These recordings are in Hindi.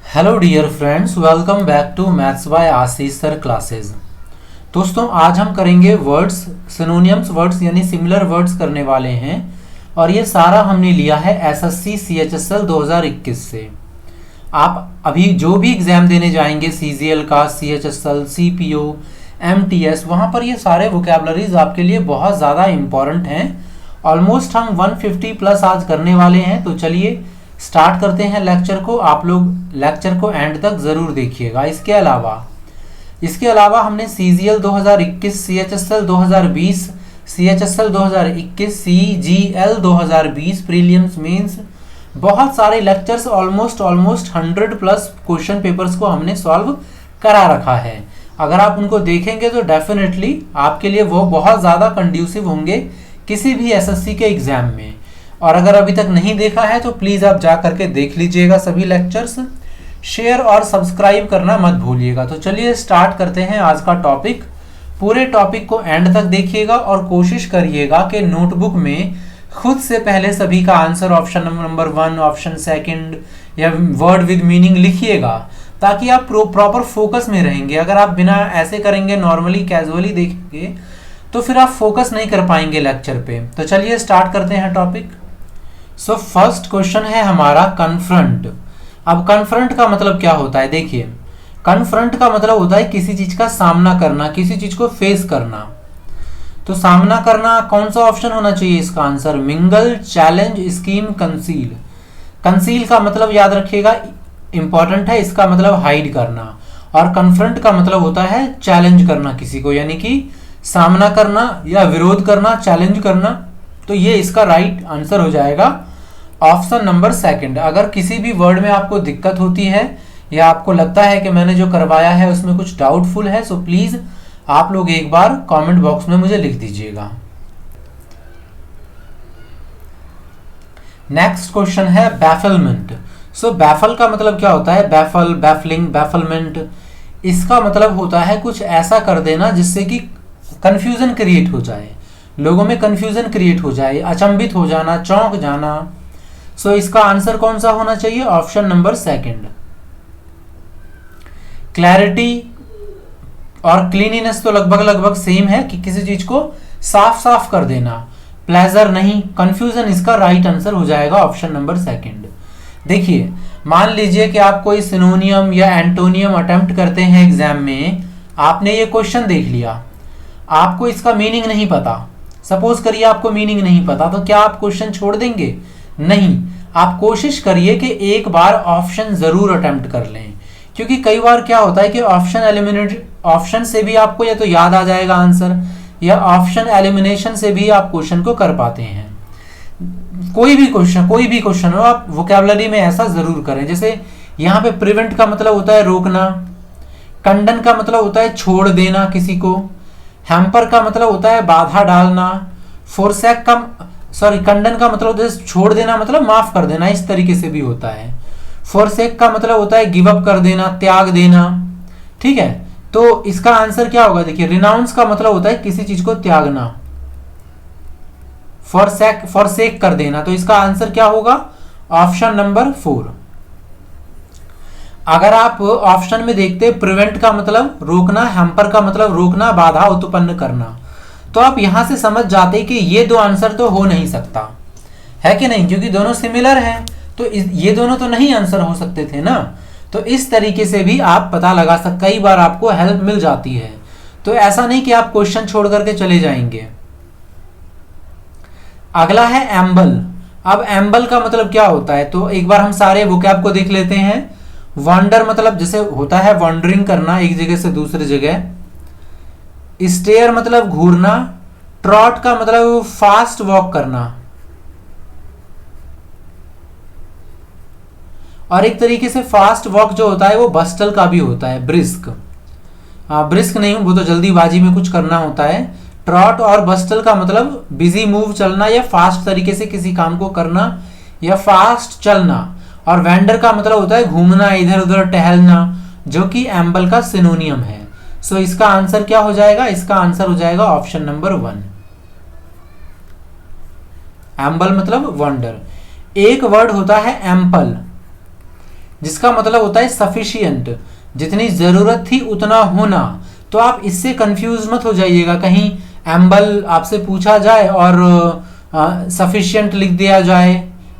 Hello dear friends, welcome back to maths by Ashish sir classes. दोस्तों, आज हम करेंगे वर्ड्स, सिनोनियम्स वर्ड्स यानी सिमिलर वर्ड्स करने वाले हैं और ये सारा हमने लिया है एसएससी सीएचएसएल 2021 से। आप अभी जो भी एग्जाम देने जाएंगे सीजीएल का, सीएचएसएल, सीपीओ, एमटीएस, वहाँ पर ये सारे वोकैबुलरीज आपके लिए बहुत ज़्यादा इम्पॉर्टेंट हैं। ऑलमोस्ट हम 150 प्लस आज करने वाले हैं, तो चलिए स्टार्ट करते हैं लेक्चर को। आप लोग लेक्चर को एंड तक ज़रूर देखिएगा। इसके अलावा हमने CGL 2021, CHSL 2020, CHSL 2021, CGL 2020, prelims, mains, बहुत सारे lectures, almost 100 plus question papers को हमने सॉल्व करा रखा है। अगर आप उनको देखेंगे तो डेफिनेटली आपके लिए वो बहुत ज़्यादा कंड्यूसिव होंगे किसी भी एसएससी के एग्जाम में। और अगर अभी तक नहीं देखा है तो प्लीज़ आप जा करके देख लीजिएगा सभी लेक्चर्स। शेयर और सब्सक्राइब करना मत भूलिएगा। तो चलिए स्टार्ट करते हैं आज का टॉपिक। पूरे टॉपिक को एंड तक देखिएगा और कोशिश करिएगा कि नोटबुक में खुद से पहले सभी का answer option number 1, option second या वर्ड विद मीनिंग लिखिएगा, ताकि आप प्रॉपर फोकस में रहेंगे। अगर आप बिना ऐसे करेंगे, नॉर्मली कैजुअली देखेंगे, तो फिर आप फोकस नहीं कर पाएंगे लेक्चर पे। तो चलिए स्टार्ट करते हैं टॉपिक। सो फर्स्ट क्वेश्चन है हमारा कन्फ्रंट। अब कन्फ्रंट का मतलब क्या होता है? देखिए, कन्फ्रंट का मतलब होता है किसी चीज का सामना करना, किसी चीज को फेस करना। तो सामना करना कौन सा ऑप्शन होना चाहिए इसका answer? Mingle, challenge, scheme, conceal. Conceal का मतलब याद रखिएगा, इंपॉर्टेंट है, इसका मतलब हाइड करना। और कन्फ्रंट का मतलब होता है चैलेंज करना किसी को, यानी कि सामना करना या विरोध करना, चैलेंज करना। तो ये इसका राइट आंसर हो जाएगा ऑप्शन नंबर सेकंड। अगर किसी भी वर्ड में आपको दिक्कत होती है या आपको लगता है कि मैंने जो करवाया है उसमें कुछ डाउटफुल है, सो प्लीज आप लोग एक बार कमेंट बॉक्स में मुझे लिख दीजिएगा। नेक्स्ट क्वेश्चन है बैफलमेंट। सो बैफल का मतलब क्या होता है? बैफल, बैफलिंग, बैफलमेंट, इसका मतलब होता है कुछ ऐसा कर देना जिससे कि कंफ्यूजन क्रिएट हो जाए, लोगों में कंफ्यूजन क्रिएट हो जाए, अचंभित हो जाना, चौंक जाना। सो इसका आंसर कौन सा होना चाहिए? Option number second. क्लैरिटी और क्लीनिनेस तो लगभग सेम है कि किसी चीज को साफ साफ कर देना। प्लेजर नहीं, कंफ्यूजन इसका राइट आंसर हो जाएगा ऑप्शन नंबर सेकंड। देखिए, मान लीजिए कि आप कोई सिनोनियम या एंटोनियम अटेम्प्ट करते हैं एग्जाम में, आपने ये क्वेश्चन देख लिया, आपको इसका मीनिंग नहीं पता। सपोज करिए आपको मीनिंग नहीं पता, तो क्या आप क्वेश्चन छोड़ देंगे? नहीं, आप कोशिश करिए कि एक बार ऑप्शन जरूर अटेम्प्ट कर लें, क्योंकि कई बार क्या होता है कि ऑप्शन से भी आपको या तो याद आ जाएगा आंसर, या ऑप्शन एलिमिनेशन से भी आप क्वेश्चन को कर पाते हैं। कोई भी क्वेश्चन हो, आप वोकैबुलरी में ऐसा जरूर करें। जैसे यहाँ पे प्रिवेंट का मतलब होता है रोकना, कंडन का मतलब होता है छोड़ देना किसी को, हैम्पर का मतलब होता है बाधा डालना, कंडन का मतलब होता है छोड़ देना, मतलब माफ कर देना, इस तरीके से भी होता है। फोरसेक का मतलब होता है गिव अप कर देना, त्याग देना। ठीक है, तो इसका आंसर क्या होगा? देखिए, रिनाउंस का मतलब होता है किसी चीज को त्यागना, फॉरसेक कर देना। तो इसका आंसर क्या होगा? Option number 4। अगर आप ऑप्शन में देखते, प्रिवेंट का मतलब रोकना, हैम्पर का मतलब रोकना, बाधा उत्पन्न करना, तो आप यहां से समझ जाते कि ये दो आंसर तो हो नहीं सकता है कि नहीं, क्योंकि दोनों सिमिलर हैं। तो ये दोनों तो नहीं आंसर हो सकते थे ना। तो इस तरीके से भी आप पता लगा सकते, कई बार आपको हेल्प मिल जाती है। तो ऐसा नहीं कि आप क्वेश्चन छोड़ करके चले जाएंगे। अगला है एम्बल। अब एम्बल का मतलब क्या होता है? तो एक बार हम सारे वोकैब को देख लेते हैं। वॉन्डर मतलब जैसे होता है वॉन्डरिंग करना एक जगह से दूसरी जगह। स्टेयर मतलब घूरना। ट्रॉट का मतलब फास्ट वॉक करना। और एक तरीके से फास्ट वॉक जो होता है वो बस्टल का भी होता है, ब्रिस्क। ब्रिस्क नहीं, वो तो जल्दीबाजी में कुछ करना होता है। ट्रॉट और बस्टल का मतलब बिजी मूव, चलना या फास्ट तरीके से किसी काम को करना या फास्ट चलना। और वेंडर का मतलब होता है घूमना, इधर उधर टहलना, जो कि एम्बल का सिनोनियम है। सो इसका आंसर क्या हो जाएगा? इसका आंसर हो जाएगा ऑप्शन नंबर 1। एम्बल मतलब वंडर। एक वर्ड होता है एम्पल। जिसका मतलब होता है सफिशिएंट, जितनी जरूरत थी उतना होना। तो आप इससे कंफ्यूज मत हो जाइएगा, कहीं एम्बल आपसे पूछा जाए और सफिशिएंट लिख दिया जाए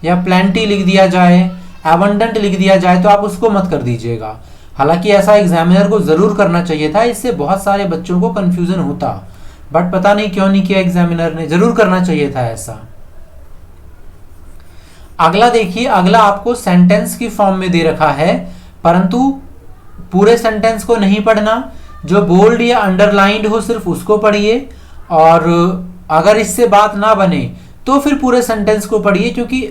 या प्लेंटी लिख दिया जाए, एबंडेंट लिख दिया जाए, तो आप उसको मत कर दीजिएगा। हालांकि ऐसा एग्जामिनर को जरूर करना चाहिए था, इससे बहुत सारे बच्चों को कंफ्यूजन होता, बट पता नहीं क्यों नहीं किया एग्जामिनर ने, जरूर करना चाहिए था ऐसा। अगला देखिए, अगला आपको सेंटेंस की फॉर्म में दे रखा है, परंतु पूरे सेंटेंस को नहीं पढ़ना, जो बोल्ड या अंडरलाइंड हो सिर्फ उसको पढ़िए, और अगर इससे बात ना बने तो फिर पूरे सेंटेंस को पढ़िए, क्योंकि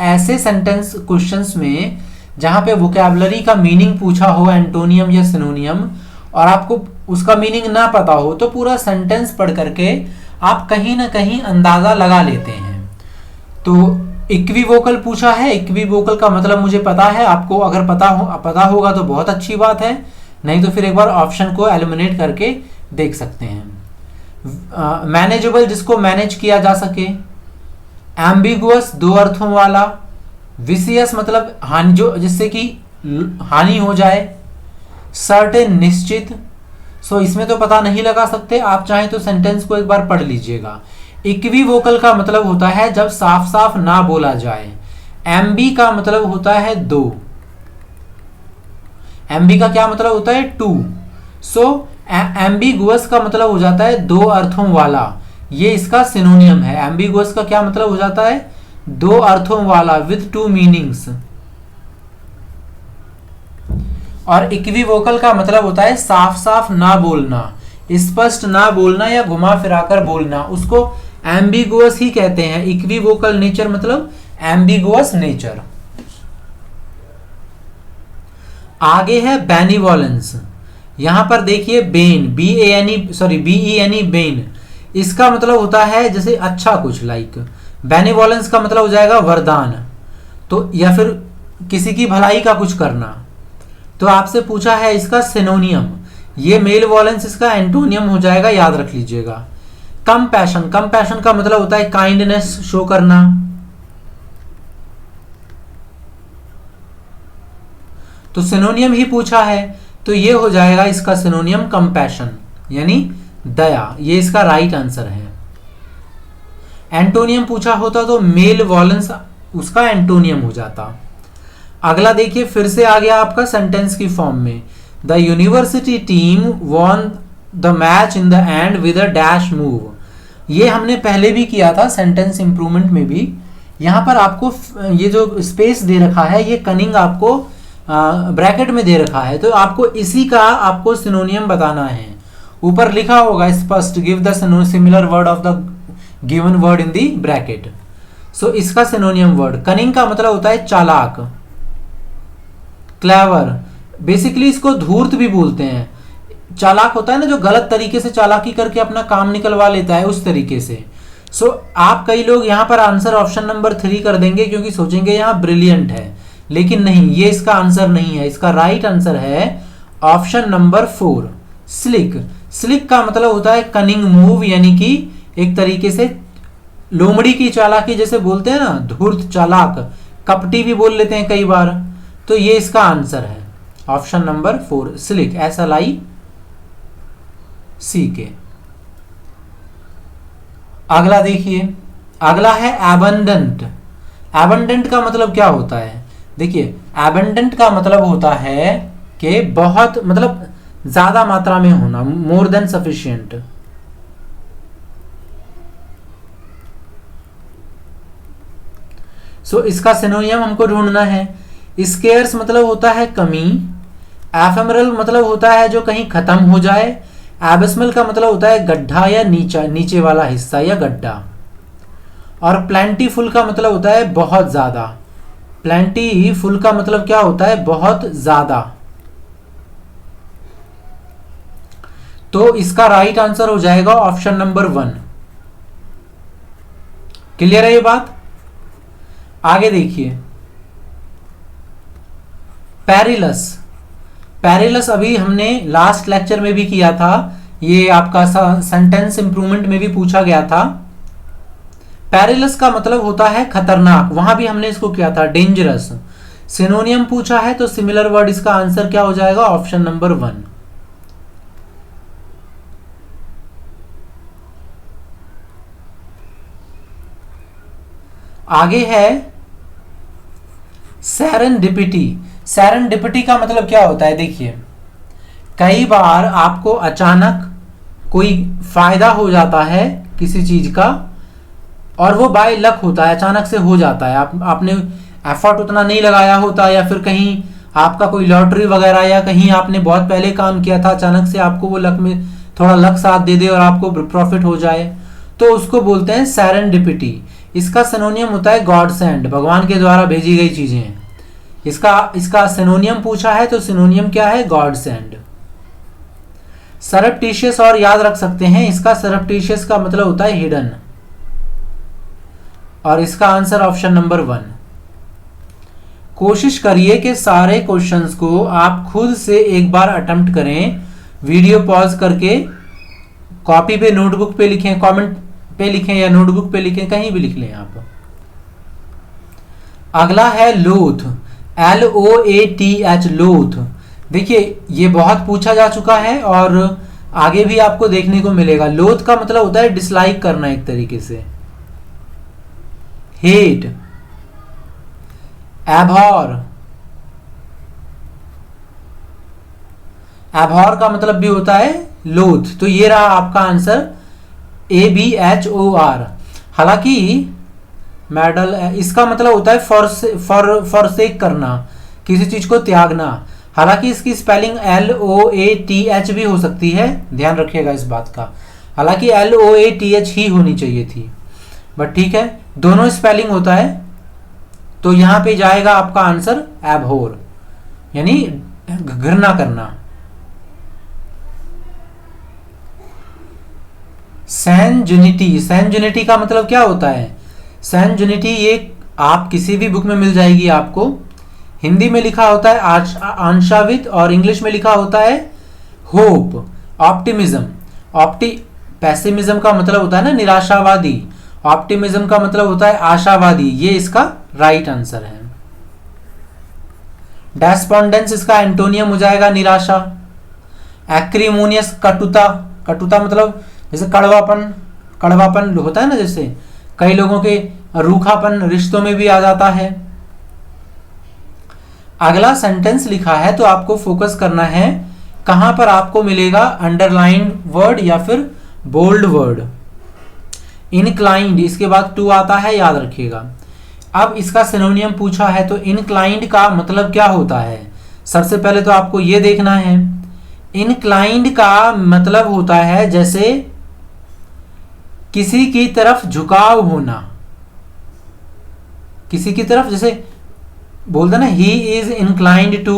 ऐसे सेंटेंस क्वेश्चंस में जहां पे वोकैबुलरी का मीनिंग पूछा हो, एंटोनियम या सिनोनियम, और आपको उसका मीनिंग ना पता हो, तो पूरा सेंटेंस पढ़ करके आप कहीं ना कहीं अंदाजा लगा लेते हैं। तो इक्विवोकल पूछा है, इक्विवोकल का मतलब मुझे पता है, आपको अगर पता होगा तो बहुत अच्छी बात है, नहीं तो फिर एक बार ऑप्शन को एलिमिनेट करके देख सकते हैं। मैनेजेबल, जिसको मैनेज किया जा सके। एम्बिगुअस, दो अर्थों वाला। विसियस मतलब हानि, जो जिससे कि हानि हो जाए। सर्टेन, निश्चित। सो इसमें तो पता नहीं लगा सकते, आप चाहें तो सेंटेंस को एक बार पढ़ लीजिएगा। इक्विवोकल का मतलब होता है जब साफ साफ ना बोला जाए। एम्बी का मतलब होता है दो। एम्बी का क्या मतलब होता है? टू। सो एम्बिगुअस का मतलब हो जाता है दो अर्थों वाला, ये इसका सिनोनियम है। एम्बिगुअस का क्या मतलब हो जाता है? दो अर्थों वाला, विथ टू मीनिंग्स। और इक्विवोकल का मतलब होता है साफ साफ ना बोलना, स्पष्ट ना बोलना या घुमा फिराकर बोलना, उसको एम्बिगुअस ही कहते हैं। इक्विवोकल नेचर मतलब एम्बिगुअस नेचर। आगे है बेनिवोलेंस। यहां पर देखिए बेन, BENE, बेन, इसका मतलब होता है जैसे अच्छा कुछ, लाइक। बेनिवोलेंस का मतलब हो जाएगा वरदान, तो या फिर किसी की भलाई का कुछ करना। तो आपसे पूछा है इसका सिनोनियम, ये मेल वोलेंस इसका एंटोनियम हो जाएगा, याद रख लीजिएगा। कंपैशन, कंपैशन का मतलब होता है काइंडनेस शो करना। तो सिनोनियम ही पूछा है, तो ये हो जाएगा इसका सिनोनियम कंपैशन, यानी दया, ये इसका राइट आंसर है। एंटोनियम पूछा होता तो मेल वॉलेंस उसका एंटोनियम हो जाता। अगला देखिए, फिर से आ गया आपका सेंटेंस की फॉर्म में। The university team won the match in the end with a dash move. ये हमने पहले भी किया था सेंटेंस इंप्रूवमेंट में भी। यहां पर आपको ये जो स्पेस दे रखा है, ये कनिंग आपको ब्रैकेट में दे रखा है, तो आपको इसी का आपको सिनोनियम बताना है। ऊपर लिखा होगा स्पष्ट, give the similar word of the given word in the bracket. So इसका सिनोनियम वर्ड, कनिंग का मतलब होता है चालाक, क्लेवर। बेसिकली इसको धूर्त भी बोलते हैं। चालाक होता है ना जो गलत तरीके से चालाकी करके अपना काम निकलवा लेता है, उस तरीके से। सो आप कई लोग यहां पर आंसर ऑप्शन नंबर 3 कर देंगे, क्योंकि सोचेंगे यहां ब्रिलियंट है, लेकिन नहीं, ये इसका आंसर नहीं है। इसका राइट आंसर है ऑप्शन नंबर 4, स्लिक। स्लिक का मतलब होता है कनिंग मूव, यानी कि एक तरीके से लोमड़ी की चालाकी जैसे बोलते हैं ना, धूर्त, चालाक, कपटी भी बोल लेते हैं कई बार। तो ये इसका आंसर है ऑप्शन नंबर 4, स्लिक, SLIC। अगला देखिए, अगला है एबंडेंट। एबंडेंट का मतलब क्या होता है? देखिए, एबंडेंट का मतलब होता है कि बहुत, मतलब ज्यादा मात्रा में होना, मोर देन सफिशिएंट। सो इसका सिनोनियम हमको ढूंढना है। स्केर्स मतलब होता है कमी। एफेमरल मतलब होता है जो कहीं खत्म हो जाए। एबिस्मल का मतलब होता है गड्ढा या नीचे वाला हिस्सा या गड्ढा। और प्लेंटीफुल का मतलब होता है बहुत ज्यादा। प्लेंटीफुल का मतलब क्या होता है? बहुत ज्यादा। तो इसका राइट आंसर हो जाएगा ऑप्शन नंबर 1। क्लियर है ये बात? आगे देखिए, पेरिलस। पेरिलस अभी हमने लास्ट लेक्चर में भी किया था, ये आपका सेंटेंस इंप्रूवमेंट में भी पूछा गया था। पेरिलस का मतलब होता है खतरनाक, वहां भी हमने इसको किया था डेंजरस। सिनोनियम पूछा है तो सिमिलर वर्ड, इसका आंसर क्या हो जाएगा? Option number 1। आगे है सेरेंडिपिटी। सेरेंडिपिटी का मतलब क्या होता है? देखिए, कई बार आपको अचानक कोई फायदा हो जाता है किसी चीज का, और वो बाय लक होता है, अचानक से हो जाता है। आपने एफर्ट उतना नहीं लगाया होता, या फिर कहीं आपका कोई लॉटरी वगैरह, या कहीं आपने बहुत पहले काम किया था, अचानक से आपको वो लक में थोड़ा लक साथ दे दे और आपको प्रॉफिट हो जाए, तो उसको बोलते हैं सेरेंडिपिटी। इसका सिनोनियम होता है गॉड सेंड, भगवान के द्वारा भेजी गई चीजें। इसका सिनोनियम पूछा है तो सिनोनियम क्या है? God send. सरप्टिशियस और याद रख सकते हैं, इसका सरप्टिशियस का मतलब होता है हिडन, और इसका आंसर ऑप्शन नंबर 1। कोशिश करिए कि सारे क्वेश्चंस को आप खुद से एक बार अटेम्प्ट करें, वीडियो पॉज करके, कॉपी पे नोटबुक पे लिखें, कमेंट पे लिखें या नोटबुक पे लिखें, कहीं भी लिख लें आप। अगला है लोथ, LOATH, लोथ। देखिए, ये बहुत पूछा जा चुका है और आगे भी आपको देखने को मिलेगा। लोथ का मतलब होता है डिसलाइक करना एक तरीके से। हेट, एबहॉर, एबहॉर का मतलब भी होता है लोथ। तो ये रहा आपका आंसर, ABHOR। हालांकि मेडल, इसका मतलब होता है फॉरसेक करना, किसी चीज को त्यागना। हालांकि इसकी स्पेलिंग LOATH भी हो सकती है, ध्यान रखिएगा इस बात का। हालांकि LOATH ही होनी चाहिए थी, बट ठीक है, दोनों स्पेलिंग होता है। तो यहां पे जाएगा आपका आंसर एबहोर, यानी घृणा करना। सैनजुनिटी, सैनजुनिटी का मतलब क्या होता है? सैनजुनिटी ये आप किसी भी बुक में मिल जाएगी आपको। हिंदी में लिखा होता है आशावित, और इंग्लिश में लिखा होता है होप, ऑप्टिमिज्म। पेसिमिज्म का मतलब होता है ना निराशावादी, ऑप्टिमिज्म का मतलब होता है आशावादी। ये इसका राइट आंसर है। डेस्पोंडेंस इसका एंटोनियम हो जाएगा निराशा। एक्रीमोनियस, कटुता, कटुता मतलब जैसे कड़वापन, कड़वापन होता है ना, जैसे कई लोगों के रूखापन रिश्तों में भी आ जाता है। अगला सेंटेंस लिखा है तो आपको फोकस करना है कहां पर आपको मिलेगा अंडरलाइंड वर्ड या फिर बोल्ड वर्ड। इनक्लाइंड, इसके बाद टू आता है, याद रखिएगा। अब इसका सिनोनियम पूछा है तो इनक्लाइंड का मतलब क्या होता है? सबसे पहले तो आपको यह देखना है। इनक्लाइंड का मतलब होता है जैसे किसी की तरफ झुकाव होना, किसी की तरफ, जैसे बोलते ना he is inclined to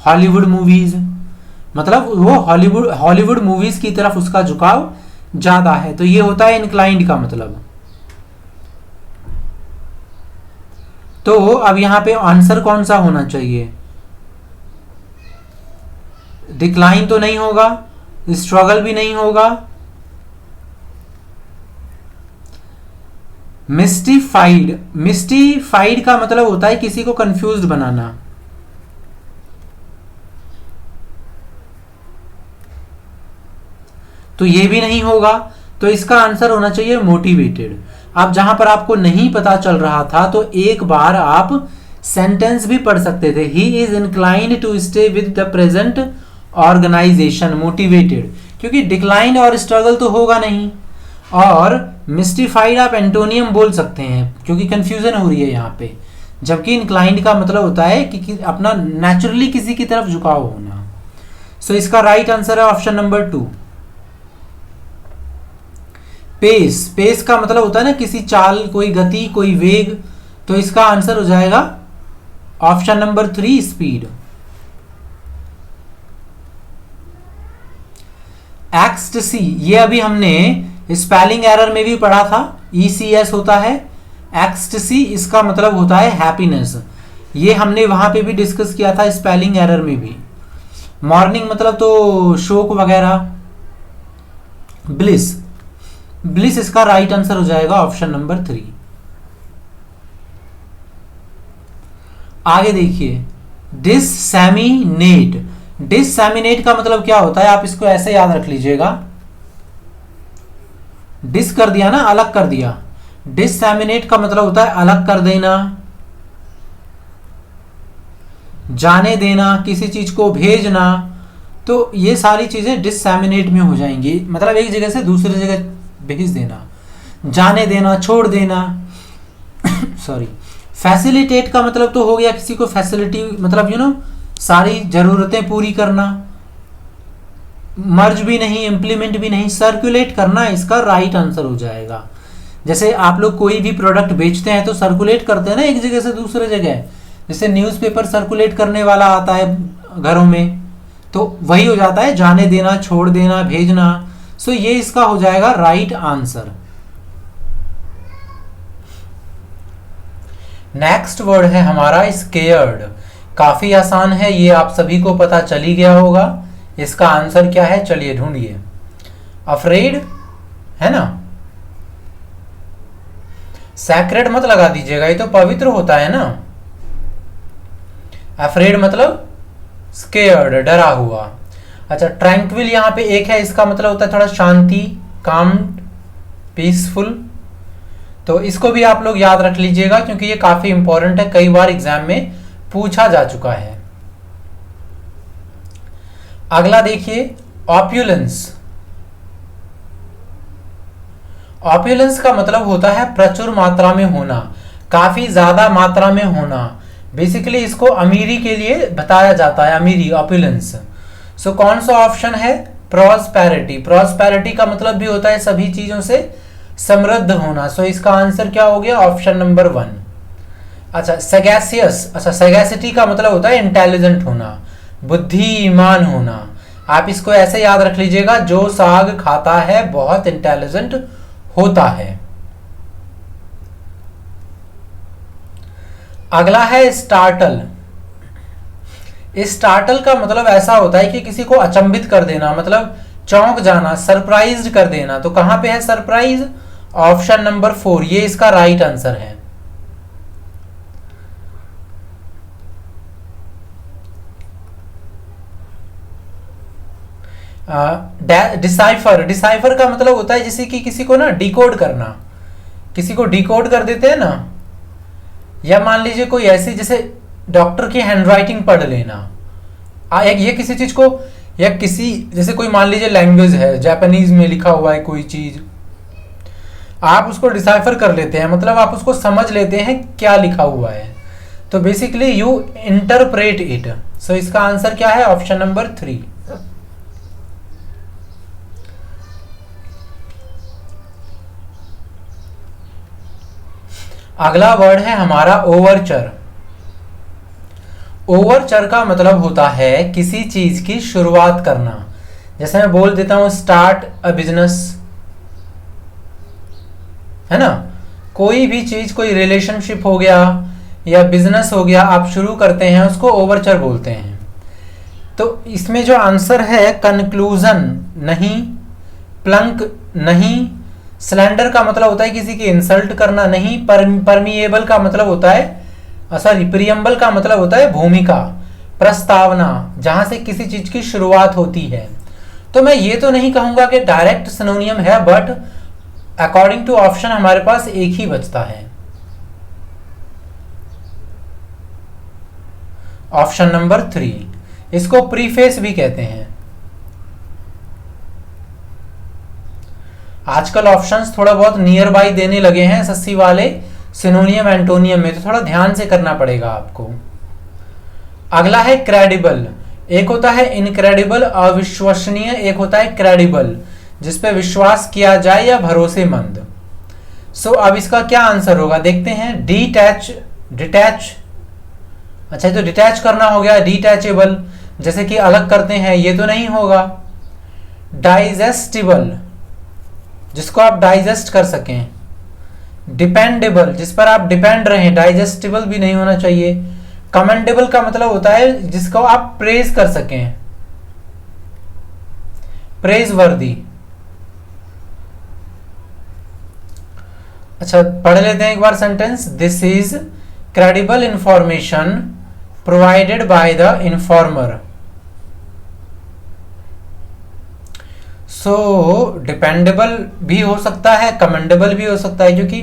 Hollywood movies, मतलब वो हॉलीवुड मूवीज की तरफ उसका झुकाव ज्यादा है। तो ये होता है इनक्लाइंड का मतलब। तो अब यहां पे आंसर कौन सा होना चाहिए? डिक्लाइन तो नहीं होगा, स्ट्रगल भी नहीं होगा, मिस्टीफाइड। मिस्टीफाइड का मतलब होता है किसी को कंफ्यूज्ड बनाना। तो ये भी नहीं होगा, तो इसका आंसर होना चाहिए मोटिवेटेड। अब जहां पर आपको नहीं पता चल रहा था तो एक बार आप सेंटेंस भी पढ़ सकते थे। He is inclined to stay with the present organisation motivated, क्योंकि डिक्लाइन और स्ट्रगल तो होगा नहीं। और मिस्टिफाइड आप एंटोनियम बोल सकते हैं क्योंकि कंफ्यूजन हो रही है यहाँ पे, जबकि इंक्लाइंड का मतलब होता है कि अपना नेचुरली किसी की तरफ झुकाव होना। सो इसका राइट आंसर है ऑप्शन नंबर 2। पेस, पेस का मतलब होता है ना किसी चाल, कोई गति, कोई वेग। तो इसका आंसर हो जाएगा ऑप्शन नंबर 3 स्पीड। एक्सटेसी, ये अभी हमने स्पेलिंग एरर में भी पढ़ा था, ECS होता है। एक्सटेसी इसका मतलब होता है हैप्पीनेस, ये हमने वहां पे भी डिस्कस किया था स्पेलिंग एरर में भी। मॉर्निंग मतलब तो शोक वगैरह। ब्लिस, ब्लिस इसका राइट आंसर हो जाएगा ऑप्शन नंबर 3। आगे देखिए, डिससेमिनेट। डिससेमिनेट का मतलब क्या होता है, आप इसको ऐसे याद रख लीजिएगा। डिस कर दिया ना, अलग कर दिया। डिससेमिनेट का मतलब होता है अलग कर देना, जाने देना, किसी चीज को भेजना। तो ये सारी चीजें डिससेमिनेट में हो जाएंगी, मतलब एक जगह से दूसरी जगह भेज देना, जाने देना, छोड़ देना। सॉरी। फैसिलिटेट का मतलब तो हो गया किसी को फैसिलिटी, मतलब सारी जरूरतें पूरी करना। मर्ज भी नहीं, इंप्लीमेंट भी नहीं, सर्कुलेट करना इसका राइट आंसर हो जाएगा। जैसे आप लोग कोई भी प्रोडक्ट बेचते हैं तो सर्कुलेट करते हैं ना एक जगह से दूसरे जगह। जैसे न्यूज़पेपर सर्कुलेट करने वाला आता है घरों में, तो वही हो जाता है जाने देना, छोड़ देना, भेजना। सो ये इसका हो जाएगा राइट आंसर। नेक्स्ट वर्ड है हमारा स्केयर्ड। काफी आसान है, ये आप सभी को पता चल ही गया होगा। इसका आंसर क्या है, चलिए ढूंढिए। अफ्रेड है ना। सैक्रेड मत लगा दीजिएगा, ये तो पवित्र होता है ना। अफ्रेड मतलब स्केयर्ड, डरा हुआ। अच्छा, ट्रैंक्विल यहाँ पे एक है, इसका मतलब होता है थोड़ा शांति, काम, पीसफुल। तो इसको भी आप लोग याद रख लीजिएगा क्योंकि ये काफी इंपॉर्टेंट है, कई बार एग्जाम में पूछा जा चुका है। अगला देखिए, ऑप्युलेंस। ऑप्युलेंस का मतलब होता है प्रचुर मात्रा में होना, काफी ज्यादा मात्रा में होना। बेसिकली इसको अमीरी के लिए बताया जाता है, अमीरी, ऑप्युलेंस। सो कौन सा ऑप्शन है, प्रॉस्पेरिटी। प्रॉस्पेरिटी का मतलब भी होता है सभी चीजों से समृद्ध होना। सो इसका आंसर क्या हो गया, ऑप्शन नंबर 1। अच्छा, सैगैसियस। अच्छा, सैगैसिटी का मतलब होता है इंटेलिजेंट होना, बुद्धिमान होना। आप इसको ऐसे याद रख लीजिएगा, जो साग खाता है बहुत इंटेलिजेंट होता है। अगला है स्टार्टल। स्टार्टल का मतलब ऐसा होता है कि किसी को अचंभित कर देना, मतलब चौंक जाना, सरप्राइज्ड कर देना। तो कहां पे है सरप्राइज, ऑप्शन नंबर 4, ये इसका राइट आंसर है। डिसाइफर। डिसाइफर का मतलब होता है जैसे कि किसी को ना डिकोड करना, किसी को डिकोड कर देते हैं ना। या मान लीजिए कोई ऐसी, जैसे डॉक्टर की हैंडराइटिंग पढ़ लेना। ये किसी चीज को, या किसी, जैसे कोई मान लीजिए लैंग्वेज है, जापानीज में लिखा हुआ है कोई चीज, आप उसको डिसाइफर कर लेते हैं, मतलब आप उसको समझ लेते हैं क्या लिखा हुआ है। तो बेसिकली यू इंटरप्रेट इट। सो इसका आंसर क्या है, ऑप्शन नंबर 3। अगला वर्ड है हमारा ओवरचर। ओवरचर का मतलब होता है किसी चीज की शुरुआत करना। जैसे मैं बोल देता हूं स्टार्ट अ बिजनेस, है ना। कोई भी चीज, कोई रिलेशनशिप हो गया या बिजनेस हो गया, आप शुरू करते हैं उसको ओवरचर बोलते हैं। तो इसमें जो आंसर है, कंक्लूजन नहीं, प्लंक नहीं, स्लैंडर का मतलब होता है किसी की इंसल्ट करना नहीं, परमिएबल का मतलब होता है, सॉरी, प्रियम्बल का मतलब होता है भूमिका, प्रस्तावना, जहां से किसी चीज की शुरुआत होती है। तो मैं ये तो नहीं कहूंगा कि डायरेक्ट सिनोनियम है, बट अकॉर्डिंग टू ऑप्शन हमारे पास एक ही बचता है, ऑप्शन नंबर 3। इसको प्रीफेस भी कहते हैं। आजकल ऑप्शंस थोड़ा बहुत नियर बाई देने लगे हैं एसएससी वाले, सिनोनियम एंटोनियम में, तो थोड़ा ध्यान से करना पड़ेगा आपको। अगला है क्रेडिबल। एक होता है इनक्रेडिबल, अविश्वसनीय, एक होता है क्रेडिबल, जिसपे विश्वास किया जाए या भरोसेमंद। सो अब इसका क्या आंसर होगा, देखते हैं। डिटैच, डिटैच, अच्छा तो डिटैच करना हो गया, डिटैचेबल, जैसे कि अलग करते हैं, ये तो नहीं होगा। डाइजेस्टिबल, जिसको आप डाइजेस्ट कर सकें। डिपेंडेबल, जिस पर आप डिपेंड रहें, डाइजेस्टिबल भी नहीं होना चाहिए। कमेंडेबल का मतलब होता है जिसको आप प्रेज कर सकें, प्रेज वर्दी। अच्छा, पढ़ लेते हैं एक बार sentence. This is credible information provided by the informer. So dependable भी हो सकता है, कमेंडेबल भी हो सकता है, क्योंकि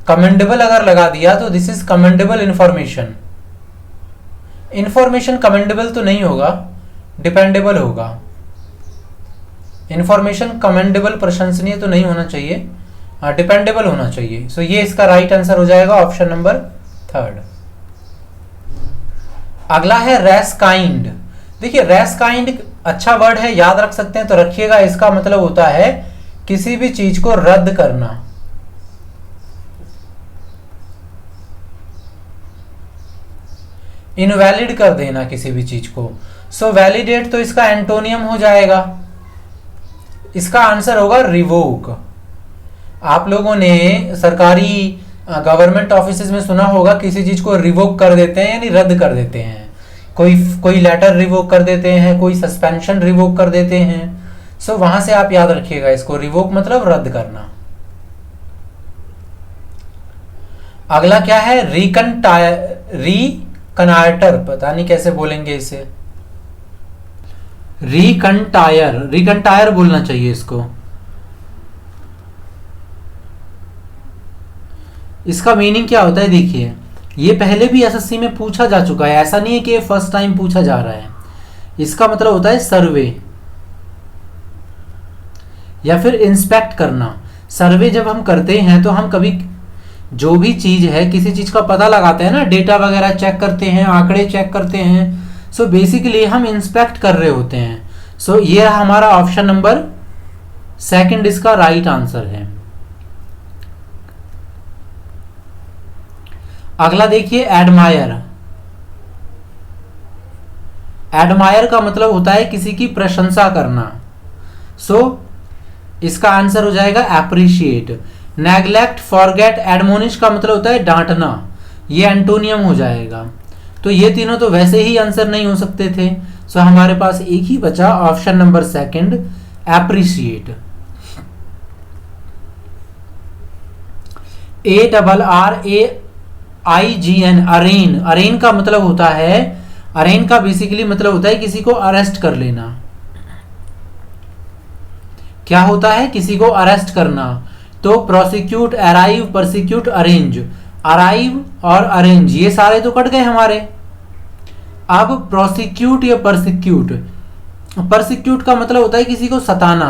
कमेंडेबल अगर लगा दिया तो this is commendable information. Information commendable तो नहीं होगा, डिपेंडेबल होगा। इंफॉर्मेशन कमेंडेबल प्रशंसनीय तो नहीं होना चाहिए, डिपेंडेबल होना चाहिए। सो ये इसका राइट आंसर हो जाएगा ऑप्शन नंबर 3। अगला है रेस काइंड। देखिए रेस काइंड अच्छा वर्ड है, याद रख सकते हैं तो रखिएगा। इसका मतलब होता है किसी भी चीज को रद्द करना। इनवैलिड कर देना किसी भी चीज को। सो वैलिडेट तो इसका एंटोनियम हो जाएगा, इसका आंसर होगा रिवोक। आप लोगों ने सरकारी गवर्नमेंट ऑफिसेज में सुना होगा किसी चीज को रिवोक कर देते हैं यानी रद्द कर देते हैं। कोई लेटर रिवोक कर देते हैं, कोई सस्पेंशन रिवोक कर देते हैं। सो वहां से आप याद रखिएगा इसको, रिवोक मतलब रद्द करना। अगला क्या है, रिकनार्टर, पता नहीं कैसे बोलेंगे इसे, रिकंटायर बोलना चाहिए इसको। इसका मीनिंग क्या होता है, देखिए ये पहले भी एसएससी में पूछा जा चुका है, ऐसा नहीं है कि ये फर्स्ट टाइम पूछा जा रहा है। इसका मतलब होता है सर्वे या फिर इंस्पेक्ट करना। सर्वे जब हम करते हैं तो हम कभी जो भी चीज है, किसी चीज का पता लगाते हैं ना, डेटा वगैरह चेक करते हैं, आंकड़े चेक करते हैं। सो बेसिकली हम इंस्पेक्ट कर रहे होते हैं। सो ये हमारा ऑप्शन नंबर 2 इसका राइट आंसर है। अगला देखिए एडमायर। एडमायर का मतलब होता है किसी की प्रशंसा करना। सो इसका आंसर हो जाएगा एप्रिशिएट। नेग्लेक्ट, फॉरगेट, एडमोनिश का मतलब होता है डांटना, ये एंटोनियम हो जाएगा। तो ये तीनों तो वैसे ही आंसर नहीं हो सकते थे। सो हमारे पास एक ही बचा, ऑप्शन नंबर 2 एप्रिशिएट। ARRAIGN, अरेन। अरेन का मतलब होता है, अरेन का बेसिकली मतलब होता है किसी को अरेस्ट कर लेना। क्या होता है, किसी को अरेस्ट करना। तो prosecute, arrive, persecute, arrange. Arrive और अरेंज ये सारे तो कट गए हमारे। अब प्रोसिक्यूट या परसिक्यूट, परसिक्यूट का मतलब होता है किसी को सताना,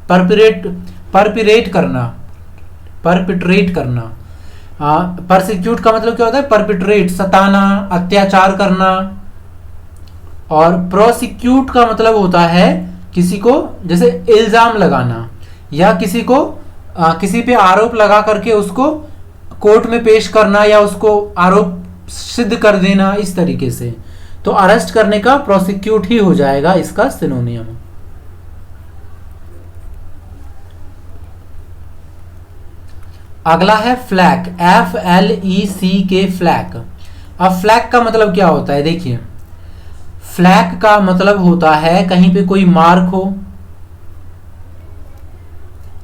परपिरेट करना, परपिट्रेट करना। परसिक्यूट का मतलब क्या होता है, परपिट्रेट, सताना, अत्याचार करना। और प्रोसिक्यूट का मतलब होता है किसी को जैसे इल्जाम लगाना, या किसी को किसी पे आरोप लगा करके उसको कोर्ट में पेश करना या उसको आरोप सिद्ध कर देना, इस तरीके से। तो अरेस्ट करने का प्रोसिक्यूट ही हो जाएगा इसका सिनोनियम। अगला है फ्लैग, FLECK, फ्लैग। अब फ्लैग का मतलब क्या होता है, देखिए फ्लैग का मतलब होता है कहीं पे कोई मार्क हो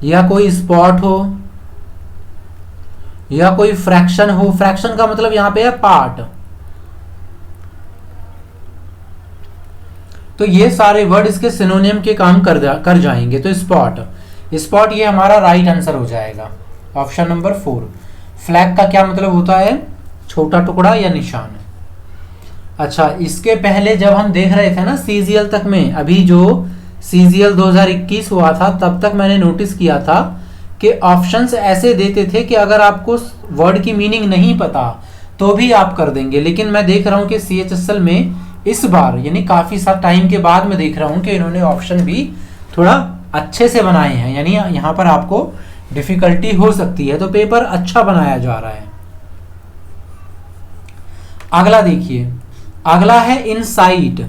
या कोई स्पॉट हो या कोई फ्रैक्शन हो। फ्रैक्शन का मतलब यहां पे है पार्ट। तो ये सारे वर्ड इसके सिनोनियम के काम कर जाएंगे। तो स्पॉट, स्पॉट ये हमारा राइट आंसर हो जाएगा, ऑप्शन नंबर 4। फ्लैग का क्या मतलब होता है, छोटा टुकड़ा या निशान। अच्छा, इसके पहले जब हम देख रहे थे ना सीजीएल तक में, अभी जो सीजीएल 2021 हुआ था तब तक मैंने नोटिस किया था कि ऑप्शंस ऐसे देते थे कि अगर आपको वर्ड की मीनिंग नहीं पता तो भी आप कर देंगे। लेकिन मैं देख रहा हूं कि CHSL में इस बार यानी काफी सा टाइम के बाद मैं देख रहा हूं कि इन्होंने ऑप्शन भी थोड़ा अच्छे से बनाए हैं, यानी यहां पर आपको डिफिकल्टी हो सकती है, तो पेपर अच्छा बनाया जा रहा है। अगला देखिए, अगला है इनसाइट।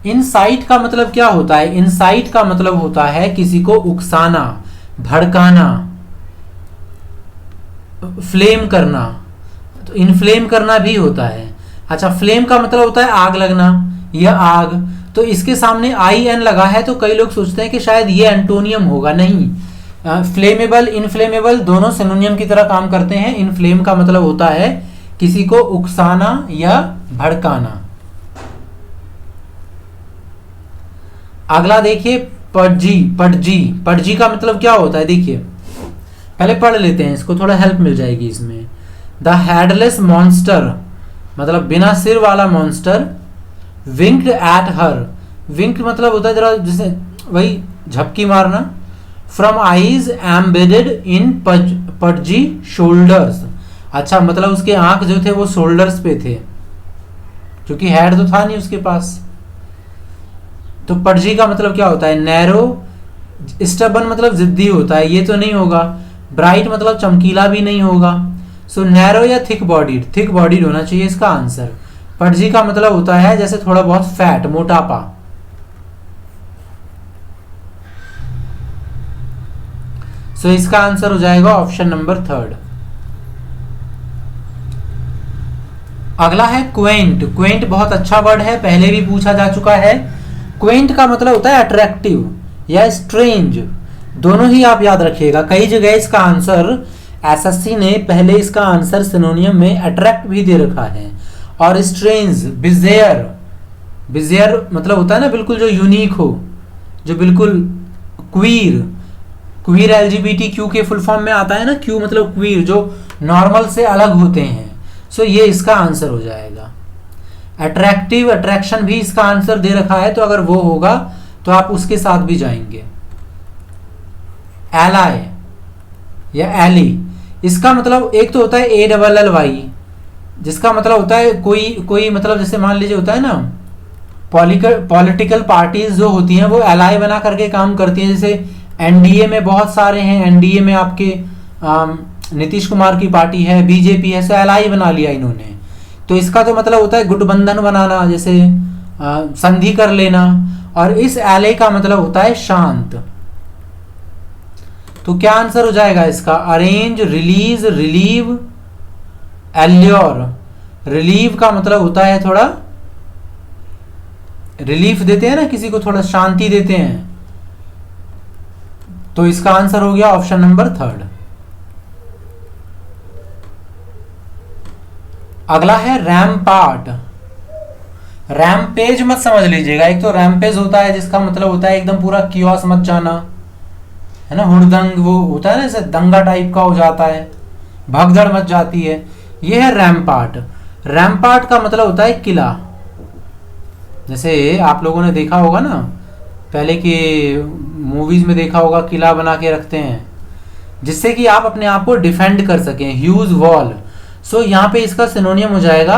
इनसाइट का मतलब क्या होता है, इनसाइट का मतलब होता है किसी को उकसाना, भड़काना, फ्लेम करना। तो इनफ्लेम करना भी होता है। अच्छा, फ्लेम का मतलब होता है आग लगना या आग। तो इसके सामने IN लगा है तो कई लोग सोचते हैं कि शायद ये एंटोनियम होगा, नहीं। फ्लेमेबल, इनफ्लेमेबल दोनों सिनोनियम की तरह काम करते हैं। इनफ्लेम का मतलब होता है किसी को उकसाना या भड़काना। अगला देखिए पडजी। पडजी, पडजी का मतलब क्या होता है, देखिए पहले पढ़ लेते हैं इसको, थोड़ा हेल्प मिल जाएगी इसमें। द हेडलेस मॉन्स्टर मतलब बिना सिर वाला मॉन्स्टर, विंक्ड एट हर, विंक्ड मतलब होता है जरा जैसे वही झपकी मारना, from eyes embedded in pudgy shoulders. अच्छा मतलब उसके आंख जो थे वो शोल्डर्स पे थे, क्योंकि हेड तो था नहीं उसके पास। तो पडजी का मतलब क्या होता है, नैरो, स्टबन मतलब जिद्दी होता है, ये तो नहीं होगा। ब्राइट मतलब चमकीला भी नहीं होगा। सो नैरो या थिक बॉडीड, थिक बॉडीड होना चाहिए इसका आंसर। पडजी का मतलब होता है जैसे थोड़ा बहुत फैट, मोटापा। सो इसका आंसर हो जाएगा ऑप्शन नंबर 3। अगला है क्वेंट। क्वेंट बहुत अच्छा वर्ड है, पहले भी पूछा जा चुका है। क्वेंट का मतलब होता है अट्रैक्टिव या स्ट्रेंज, दोनों ही आप याद रखिएगा। कई जगह इसका आंसर एसएससी ने पहले इसका आंसर सिनोनियम में अट्रैक्ट भी दे रखा है। और स्ट्रेंज, बिजेयर, बिजेयर मतलब होता है ना बिल्कुल जो यूनिक हो, जो बिल्कुल क्वीर, क्वीर एलजीबीटी क्यू के फुल फॉर्म में आता है ना, क्यू मतलब क्वीर, जो नॉर्मल से अलग होते हैं। सो ये इसका आंसर हो जाएगा। अट्रैक्टिव, अट्रैक्शन भी इसका आंसर दे रखा है, तो अगर वो होगा तो आप उसके साथ भी जाएंगे। एलाई या एली, इसका मतलब एक तो होता है ALLY, जिसका मतलब होता है कोई मतलब जैसे मान लीजिए होता है ना, पॉलिटिकल पार्टीज जो होती हैं वो एलाई बना करके काम करती हैं। जैसे एनडीए में बहुत सारे हैं, एनडीए में आपके नीतीश कुमार की पार्टी है, बीजेपी है, सो एलाई बना लिया इन्होंने। तो इसका तो मतलब होता है गुटबंधन बनाना, जैसे संधि कर लेना। और इस एले का मतलब होता है शांत। तो क्या आंसर हो जाएगा इसका, arrange, release, relieve, allure. Relieve का मतलब होता है थोड़ा रिलीफ देते हैं ना, किसी को थोड़ा शांति देते हैं। तो इसका आंसर हो गया ऑप्शन नंबर 3। अगला है रैम्पार्ट। रैम्पेज मत समझ लीजिएगा, एक तो रैम्पेज होता है जिसका मतलब होता है एकदम पूरा कियोस मच जाना, है ना, हुड़दंग वो होता है ना, जैसे दंगा टाइप का हो जाता है, भगदड़ मच जाती है, ये है रैम्पार्ट। रैम्पार्ट का मतलब होता है किला। जैसे आप लोगों ने देखा होगा ना, पहले के मूवीज में देखा होगा, किला बना के रखते हैं जिससे कि आप अपने आप को डिफेंड कर सकें, ह्यूज वॉल। सो यहाँ पे इसका सिनोनियम हो जाएगा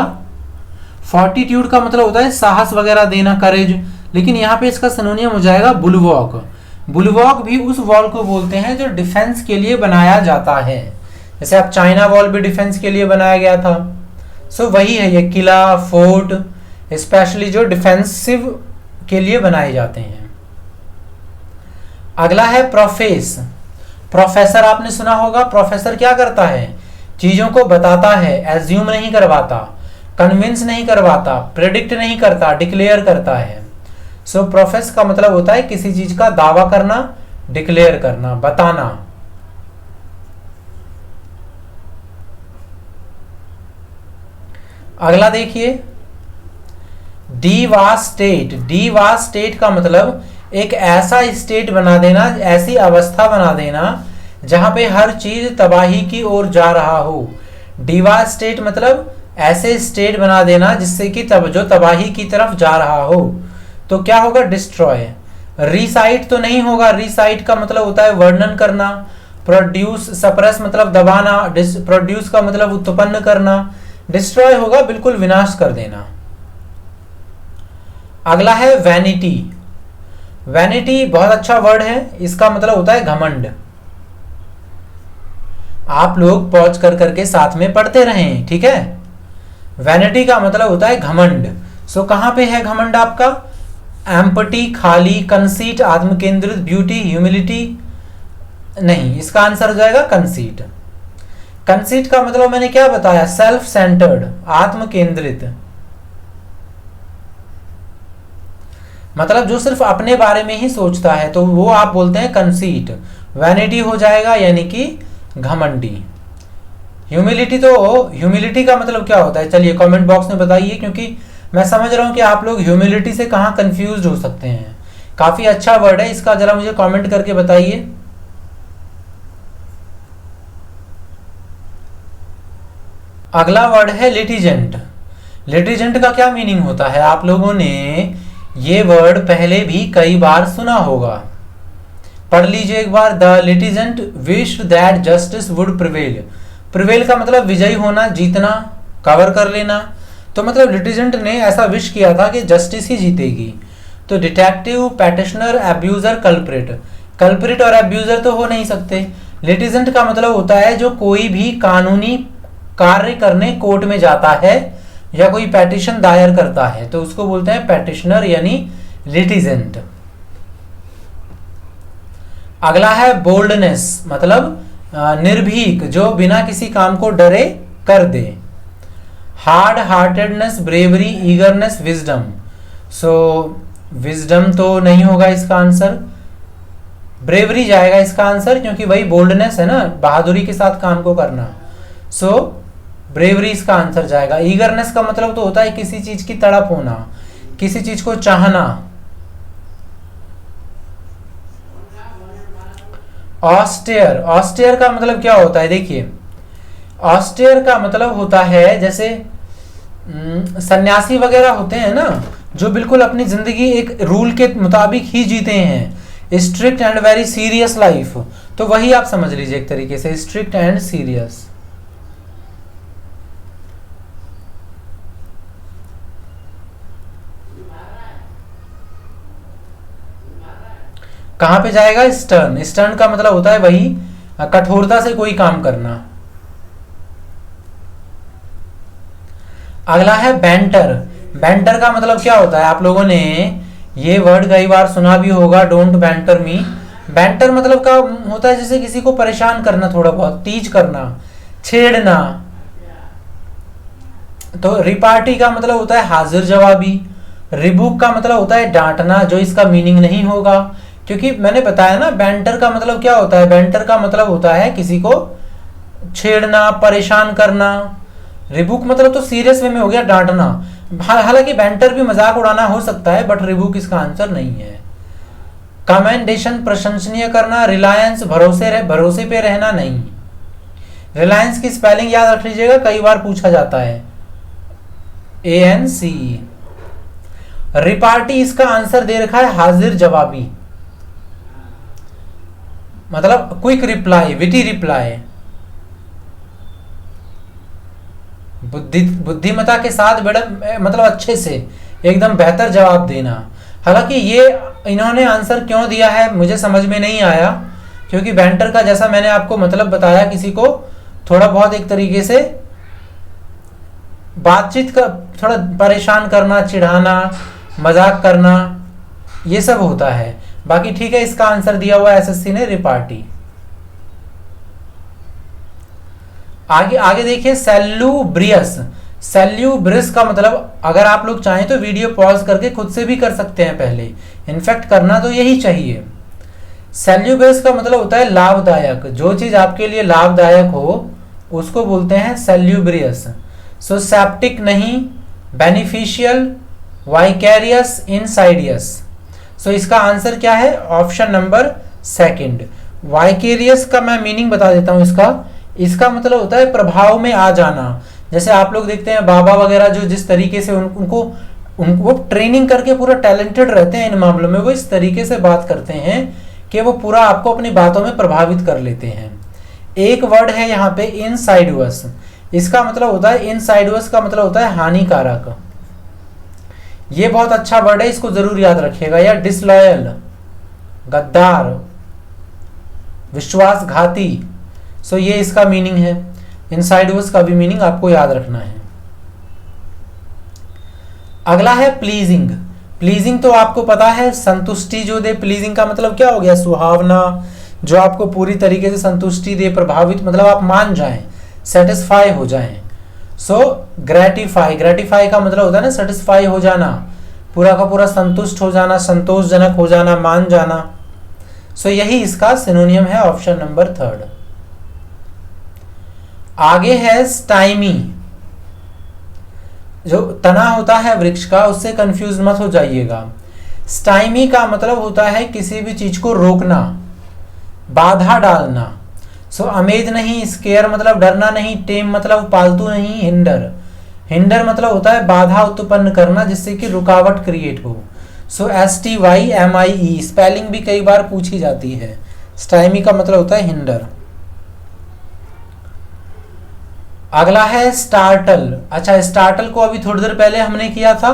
फोर्टिट्यूड का मतलब होता है साहस वगैरह देना, करेज, लेकिन यहाँ पे इसका सिनोनियम हो जाएगा बुलवॉक। बुलवॉक भी उस वॉल को बोलते हैं जो डिफेंस के लिए बनाया जाता है। जैसे आप चाइना वॉल भी डिफेंस के लिए बनाया गया था। सो वही है ये किला, फोर्ट, स्पेशली जो डिफेंसिव के लिए बनाए जाते हैं। अगला है प्रोफेस। प्रोफेसर आपने सुना होगा। प्रोफेसर क्या करता है, चीजों को बताता है, एज्यूम नहीं करवाता, कन्विंस नहीं करवाता, प्रेडिक्ट नहीं करता, डिक्लेयर करता है। सो प्रोफेस का मतलब होता है किसी चीज का दावा करना, डिक्लेयर करना, बताना। अगला देखिए डिवास्टेट। डिवास्टेट का मतलब एक ऐसा स्टेट बना देना, ऐसी अवस्था बना देना जहां पे हर चीज तबाही की ओर जा रहा हो। डिवास्टेट मतलब ऐसे स्टेट बना देना जिससे कि जो तबाही की तरफ जा रहा हो। तो क्या होगा, डिस्ट्रॉय। रिसाइट तो नहीं होगा, रिसाइट का मतलब होता है वर्णन करना। प्रोड्यूस, सप्रेस मतलब दबाना, प्रोड्यूस का मतलब उत्पन्न करना। डिस्ट्रॉय होगा बिल्कुल विनाश कर देना। अगला है वैनिटी। वैनिटी बहुत अच्छा वर्ड है, इसका मतलब होता है घमंड। आप लोग पॉज कर करके साथ में पढ़ते रहें, ठीक है। वैनिटी का मतलब होता है घमंड। सो कहां पे है घमंड आपका, एम्पटी, खाली, कंसीट, आत्मकेंद्रित, ब्यूटी, ह्यूमिलिटी, नहीं, इसका आंसर हो जाएगा कंसीट। कंसीट का मतलब मैंने क्या बताया, सेल्फ सेंटर्ड, आत्मकेंद्रित, मतलब जो सिर्फ अपने बारे में ही सोचता है, तो वो आप बोलते हैं कंसीट। वैनिटी हो जाएगा यानी कि घमंडी। ह्यूमिलिटी का मतलब क्या होता है, चलिए कमेंट बॉक्स में बताइए, क्योंकि मैं समझ रहा हूँ कि आप लोग ह्यूमिलिटी से कहाँ कंफ्यूज हो सकते हैं। काफी अच्छा वर्ड है इसका, जरा मुझे कमेंट करके बताइए। अगला वर्ड है लिटिजेंट। लिटिजेंट का क्या मीनिंग होता है? आप लोगों ने ये वर्ड पहले भी कई बार सुना होगा, पढ़ लीजिए एक बार। The litigant wished that justice would prevail. Prevail का मतलब विजयी होना, जीतना, कवर कर लेना। तो मतलब लिटिजेंट ने ऐसा विश किया था कि जस्टिस ही जीतेगी। तो डिटेक्टिव, पैटिशनर, एब्यूजर, कल्प्रिट। कल्प्रिट और एब्यूजर तो हो नहीं सकते। लिटिजेंट का मतलब होता है जो कोई भी कानूनी कार्य करने कोर्ट में जाता है या कोई पैटिशन दायर करता है, तो उसको बोलते हैं पैटिशनर यानी लिटिजेंट। अगला है बोल्डनेस, मतलब निर्भीक, जो बिना किसी काम को डरे कर दे। Hard heartedness, bravery, eagerness, wisdom. So wisdom तो नहीं होगा इसका आंसर, ब्रेवरी जाएगा इसका आंसर, क्योंकि वही बोल्डनेस है ना, बहादुरी के साथ काम को करना। सो ब्रेवरी इसका आंसर जाएगा। ईगरनेस का मतलब तो होता है किसी चीज की तड़प होना, किसी चीज को चाहना। ऑस्टेयर, ऑस्टेयर का मतलब क्या होता है? देखिए, ऑस्टेयर का मतलब होता है जैसे सन्यासी वगैरह होते हैं ना, जो बिल्कुल अपनी जिंदगी एक रूल के मुताबिक ही जीते हैं, strict and very serious life. तो वही आप समझ लीजिए एक तरीके से, स्ट्रिक्ट एंड सीरियस। कहां पे जाएगा? स्टर्न। स्टर्न का मतलब होता है वही कठोरता से कोई काम करना। अगला है बैंटर। बैंटर का मतलब क्या होता है? आप लोगों ने ये वर्ड कई बार सुना भी होगा, डोंट बैंटर मी। बैंटर मतलब का होता है जैसे किसी को परेशान करना, थोड़ा बहुत टीज करना, छेड़ना। तो रिपार्टी का मतलब होता है हाजिर जवाबी। रिबुक का मतलब होता है डांटना, जो इसका मीनिंग नहीं होगा, क्योंकि मैंने बताया ना बैंटर का मतलब क्या होता है। बैंटर का मतलब होता है किसी को छेड़ना, परेशान करना। रिबुक मतलब तो सीरियस वे में हो गया, डांटना। हालांकि बैंटर भी मजाक उड़ाना हो सकता है, बट रिबुक इसका आंसर नहीं है। कमेंडेशन, प्रशंसनीय करना। रिलायंस, भरोसे पे रहना नहीं। रिलायंस की स्पेलिंग याद रख लीजिएगा, कई बार पूछा जाता है, ANC। रिपार्टी इसका आंसर दे रखा है हाजिर जवाबी, मतलब क्विक रिप्लाई, विटी रिप्लाई, बुद्धिमता के साथ मतलब अच्छे से एकदम बेहतर जवाब देना। हालांकि ये इन्होंने आंसर क्यों दिया है मुझे समझ में नहीं आया, क्योंकि बैंटर का जैसा मैंने आपको मतलब बताया, किसी को थोड़ा बहुत एक तरीके से बातचीत का थोड़ा परेशान करना, चिढ़ाना, मजाक करना, ये सब होता है। बाकी ठीक है, इसका आंसर दिया हुआ SSC ने रिपार्टी। आगे आगे देखिए, सेल्यूब्रियस। सेल्यूब्रियस का मतलब अगर आप लोग चाहें तो वीडियो पॉज करके खुद से भी कर सकते हैं, पहले इनफैक्ट करना तो यही चाहिए। सेल्यूब्रियस का मतलब होता है लाभदायक, जो चीज आपके लिए लाभदायक हो उसको बोलते हैं सेल्यूब्रियस। सो सेप्टिक नहीं, बेनिफिशियल, वाइकेरियस, इनसाइडियस। सो इसका आंसर क्या है? Option number second. वाइकेरियस का मैं मीनिंग बता देता हूं इसका मतलब होता है प्रभाव में आ जाना। जैसे आप लोग देखते हैं बाबा वगैरह, जो जिस तरीके से उनको ट्रेनिंग करके पूरा टैलेंटेड रहते हैं इन मामलों में, वो इस तरीके से बात करते हैं कि वो पूरा आपको अपनी बातों में प्रभावित कर लेते हैं। एक वर्ड है यहाँ पे इनसाइडवस। इसका मतलब होता है, इनसाइडवस का मतलब होता है हानिकारक। ये बहुत अच्छा वर्ड है, इसको जरूर याद रखिएगा। या डिसलॉयल, गद्दार, विश्वासघाती। सो ये इसका मीनिंग है। इनसाइडवस का भी मीनिंग आपको याद रखना है। अगला है प्लीजिंग। प्लीजिंग तो आपको पता है, संतुष्टि जो दे। प्लीजिंग का मतलब क्या हो गया? सुहावना, जो आपको पूरी तरीके से संतुष्टि दे, प्रभावित, मतलब आप मान जाएं, सेटिस्फाई हो जाएं। सो ग्रेटिफाई, ग्रेटिफाई का मतलब होता है ना सेटिस्फाई हो जाना, पूरा का पूरा संतुष्ट हो जाना, संतोषजनक हो जाना, मान जाना। सो यही इसका सिनोनियम है, ऑप्शन नंबर थर्ड। आगे है स्टाइमी, जो तना होता है वृक्ष का, उससे कंफ्यूज मत हो जाइएगा। स्टाइमी का मतलब होता है किसी भी चीज को रोकना, बाधा डालना। सो अमेज नहीं, स्केयर मतलब डरना नहीं, टेम मतलब पालतू नहीं, हिंडर, हिंडर मतलब होता है बाधा उत्पन्न करना जिससे कि रुकावट क्रिएट हो। सो STYMIE स्पेलिंग भी कई बार पूछी जाती है। स्टाइमी का मतलब होता है हिंडर। अगला है स्टार्टल। अच्छा, स्टार्टल को अभी थोड़ी देर पहले हमने किया था,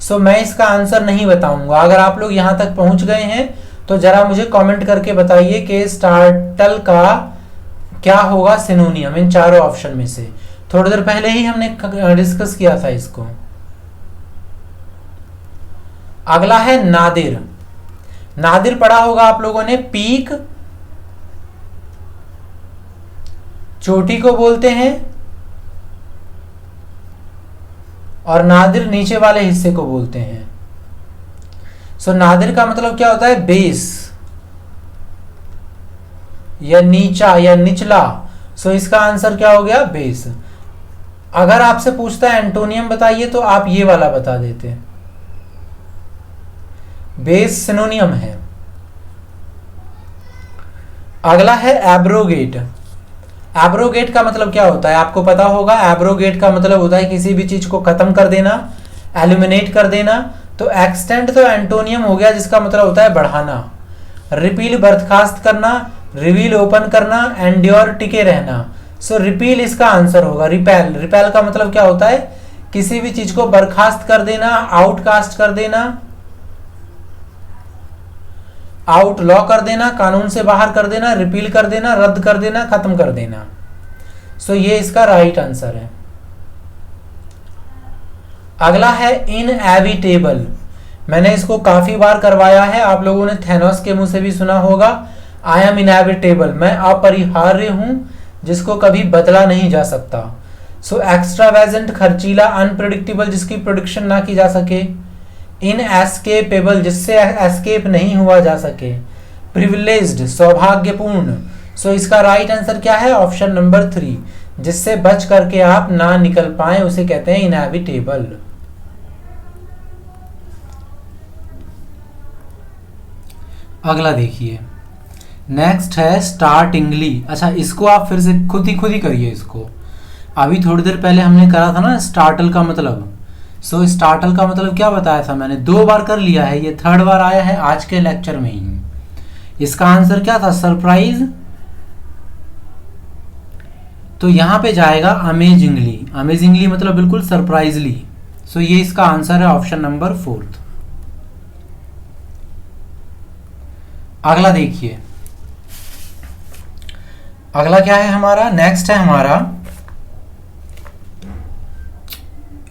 सो मैं इसका आंसर नहीं बताऊंगा। अगर आप लोग यहां तक पहुंच गए हैं तो जरा मुझे कमेंट करके बताइए कि स्टार्टल का क्या होगा सिनोनियम इन चारों ऑप्शन में से। थोड़ी देर पहले ही हमने डिस्कस किया था इसको। अगला है नादिर। नादिर पढ़ा होगा आप लोगों ने, पीक चोटी को बोलते हैं और नादिर नीचे वाले हिस्से को बोलते हैं। सो नादिर का मतलब क्या होता है, बेस या नीचा या निचला। सो इसका आंसर क्या हो गया, बेस। अगर आपसे पूछता है एंटोनियम बताइए तो आप ये वाला बता देते, बेस सिनोनियम है। अगला है एब्रोगेट। एब्रोगेट का मतलब क्या होता है आपको पता होगा। एब्रोगेट का मतलब होता है किसी भी चीज को खत्म कर देना, एलिमिनेट कर देना। तो एक्सटेंड तो एंटोनियम हो गया जिसका मतलब होता है बढ़ाना। रिपील बर्खास्त करना, रिवील ओपन करना, एंड्योर टिके रहना। सो रिपील इसका आंसर होगा। रिपेल, रिपेल का मतलब क्या होता है, किसी भी चीज को बर्खास्त कर देना, आउटकास्ट कर देना, आउटलॉ कर देना, कानून से बाहर कर देना, रिपील कर देना, रद्द कर देना, खत्म कर देना। सो ये इसका राइट आंसर है। अगला है इनएविटेबल। मैंने इसको काफी बार करवाया है, आप लोगों ने थैनोस के मुंह से भी सुना होगा, आई एम इनएविटेबल, मैं अपरिहार्य हूं जिसको कभी बदला नहीं जा सकता। सो एक्स्ट्रावेजेंट खर्चीला, अनप्रिडिक्टेबल जिसकी प्रोडिक्शन ना की जा सके, इनएस्केपेबल जिससे एस्केप नहीं हुआ जा सके, प्रिविलेज्ड सौभाग्यपूर्ण। सो इसका राइट आंसर क्या है, ऑप्शन नंबर 3, जिससे बच करके आप ना निकल पाए उसे कहते हैं इनएविटेबल। अगला देखिए, नेक्स्ट है स्टार्टिंगली। अच्छा, इसको आप फिर से खुद ही करिए इसको। अभी थोड़ी देर पहले हमने करा था ना स्टार्टल का मतलब। सो स्टार्टल का मतलब क्या बताया था मैंने, 2 बार कर लिया है, ये 3rd बार आया है आज के लेक्चर में ही। इसका आंसर क्या था, सरप्राइज। तो यहां पे जाएगा अमेजिंगली। अमेजिंगली मतलब बिल्कुल सरप्राइजली। सो ये इसका आंसर है ऑप्शन नंबर 4। अगला देखिए, अगला क्या है हमारा, नेक्स्ट है हमारा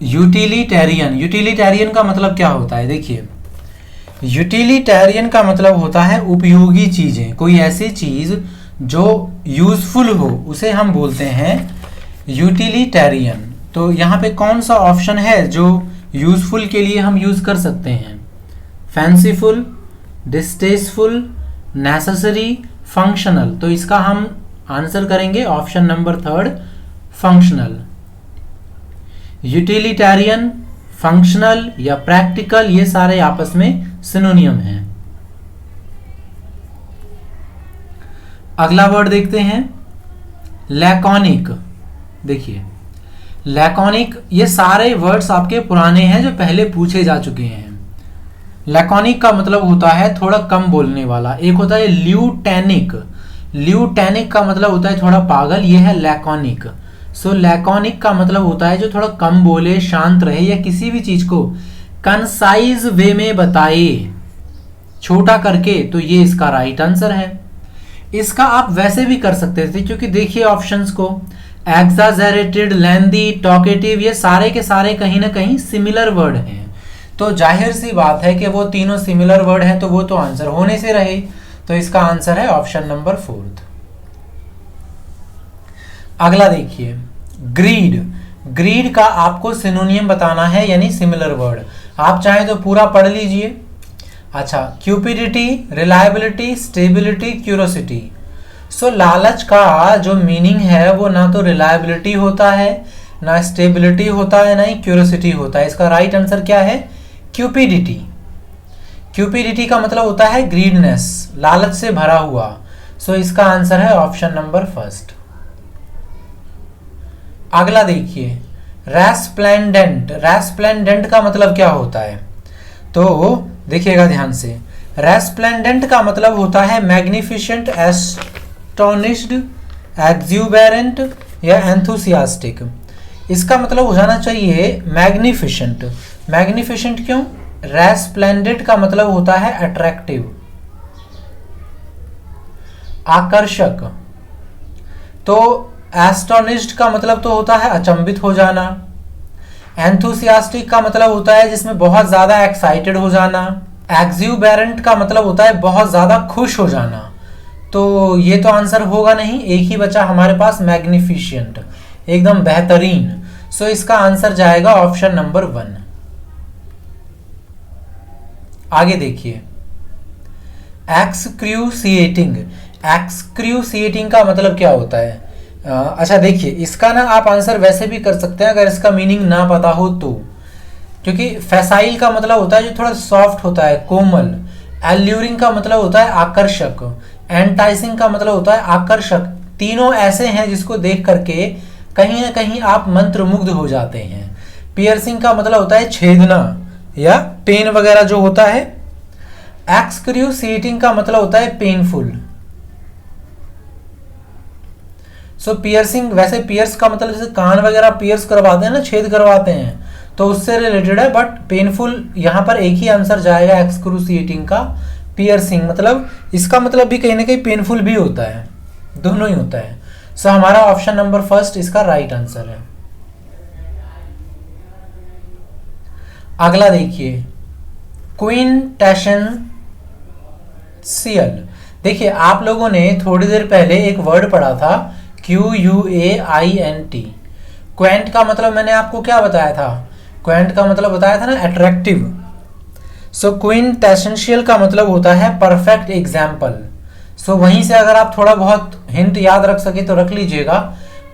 यूटिलिटेरियन। यूटिलिटेरियन का मतलब क्या होता है, देखिए यूटिलिटेरियन का मतलब होता है उपयोगी चीजें। कोई ऐसी चीज जो यूजफुल हो उसे हम बोलते हैं यूटिलिटेरियन। तो यहाँ पे कौन सा ऑप्शन है जो यूजफुल के लिए हम यूज कर सकते हैं, फैंसीफुल, डिस्टेस्टफुल, नेसेसरी, फंक्शनल। तो इसका हम आंसर करेंगे option number 3, functional. Utilitarian, functional या प्रैक्टिकल, ये सारे आपस में सिनोनियम हैं। अगला वर्ड देखते हैं, लैकॉनिक। देखिए लैकॉनिक, ये सारे वर्ड्स आपके पुराने हैं जो पहले पूछे जा चुके हैं। लैकॉनिक का मतलब होता है थोड़ा कम बोलने वाला। एक होता है ल्यूटेनिक। ल्यूटेनिक का मतलब होता है थोड़ा पागल, ये है लैकॉनिक। सो लैकॉनिक का मतलब होता है जो थोड़ा कम बोले, शांत रहे या किसी भी चीज को कंसाइज वे में बताए, छोटा करके। तो ये इसका राइट आंसर है। इसका आप वैसे भी कर सकते थे, क्योंकि देखिए ऑप्शंस को, एग्जाजरेटेड, लेंदी, टॉकेटिव, ये सारे के सारे कहीं ना कहीं सिमिलर वर्ड हैं। तो जाहिर सी बात है कि वो तीनों सिमिलर वर्ड हैं, तो वो तो आंसर होने से रहे। तो इसका आंसर है ऑप्शन नंबर 4। अगला देखिए, ग्रीड। ग्रीड का आपको सिनोनियम बताना है, यानी सिमिलर वर्ड। आप चाहें तो पूरा पढ़ लीजिए। अच्छा, क्यूपिडिटी, रिलायबिलिटी, स्टेबिलिटी, क्यूरोसिटी। सो लालच का जो मीनिंग है वो ना तो रिलायबिलिटी होता है, ना स्टेबिलिटी होता है, ना ही क्यूरियोसिटी होता है। इसका राइट आंसर क्या है? क्यूपिडिटी। क्यूपिडिटी का मतलब होता है ग्रीडनेस, लालच से भरा हुआ। सो इसका आंसर है ऑप्शन नंबर फर्स्ट। अगला देखिए, रेस्प्लेंडेंट। रेस्प्लेंडेंट का मतलब क्या होता है? तो देखिएगा ध्यान से, रेस्प्लेंडेंट का मतलब होता है मैग्निफिसेंट, एस्टोनिश्ड, एक्सुबेरेंट या एंथुसियास्टिक। इसका मतलब हो जाना चाहिए मैग्निफिसेंट। मैग्निफिसेंट क्यों? रेस्प्लेंडेंट का मतलब होता है अट्रैक्टिव, आकर्षक। तो एस्टोनिश्ड का मतलब तो होता है अचंभित हो जाना। एंथुसियास्टिक का मतलब होता है जिसमें बहुत ज्यादा एक्साइटेड हो जाना। एक्सुबेरेंट का मतलब होता है बहुत ज्यादा खुश हो जाना। तो ये तो आंसर होगा नहीं, एक ही बचा हमारे पास मैग्निफिशिएंट, एकदम बेहतरीन। सो इसका आंसर जाएगा ऑप्शन नंबर 1। आगे देखिए, एक्सक्रूसिएटिंग। एक्सक्रूसिएटिंग का मतलब क्या होता है? अच्छा देखिए, इसका ना आप आंसर वैसे भी कर सकते हैं अगर इसका मीनिंग ना पता हो तो, क्योंकि फैसाइल का मतलब होता है जो थोड़ा सॉफ्ट होता है, कोमल। एल्यूरिंग का मतलब होता है आकर्षक। एंटाइसिंग का मतलब होता है आकर्षक। तीनों ऐसे हैं जिसको देख करके कहीं ना कहीं आप मंत्रमुग्ध हो जाते हैं। पियर्सिंग का मतलब होता है छेदना या पेन वगैरह जो होता है। एक्सक्रूसिएटिंग का मतलब होता है पेनफुल। सो पियर्सिंग, वैसे पियर्स का मतलब जैसे कान वगैरह पियर्स करवाते हैं ना, छेद करवाते हैं, तो उससे रिलेटेड है। बट पेनफुल यहाँ पर एक ही आंसर जाएगा एक्सक्रूसिएटिंग का। पियर्सिंग मतलब इसका मतलब भी कहीं ना कहीं पेनफुल भी होता है, दोनों ही होता है। सो हमारा ऑप्शन नंबर फर्स्ट इसका राइट आंसर है। अगला देखिए, क्विंटेसेंशियल। देखिए आप लोगों ने थोड़ी देर पहले एक वर्ड पढ़ा था, QUAINT। क्वेंट का मतलब मैंने आपको क्या बताया था? क्वेंट का मतलब बताया था ना अट्रैक्टिव। सो क्विंटेसेंशियल का मतलब होता है परफेक्ट एग्जाम्पल। सो वहीं से अगर आप थोड़ा बहुत हिंट याद रख सके तो रख लीजिएगा,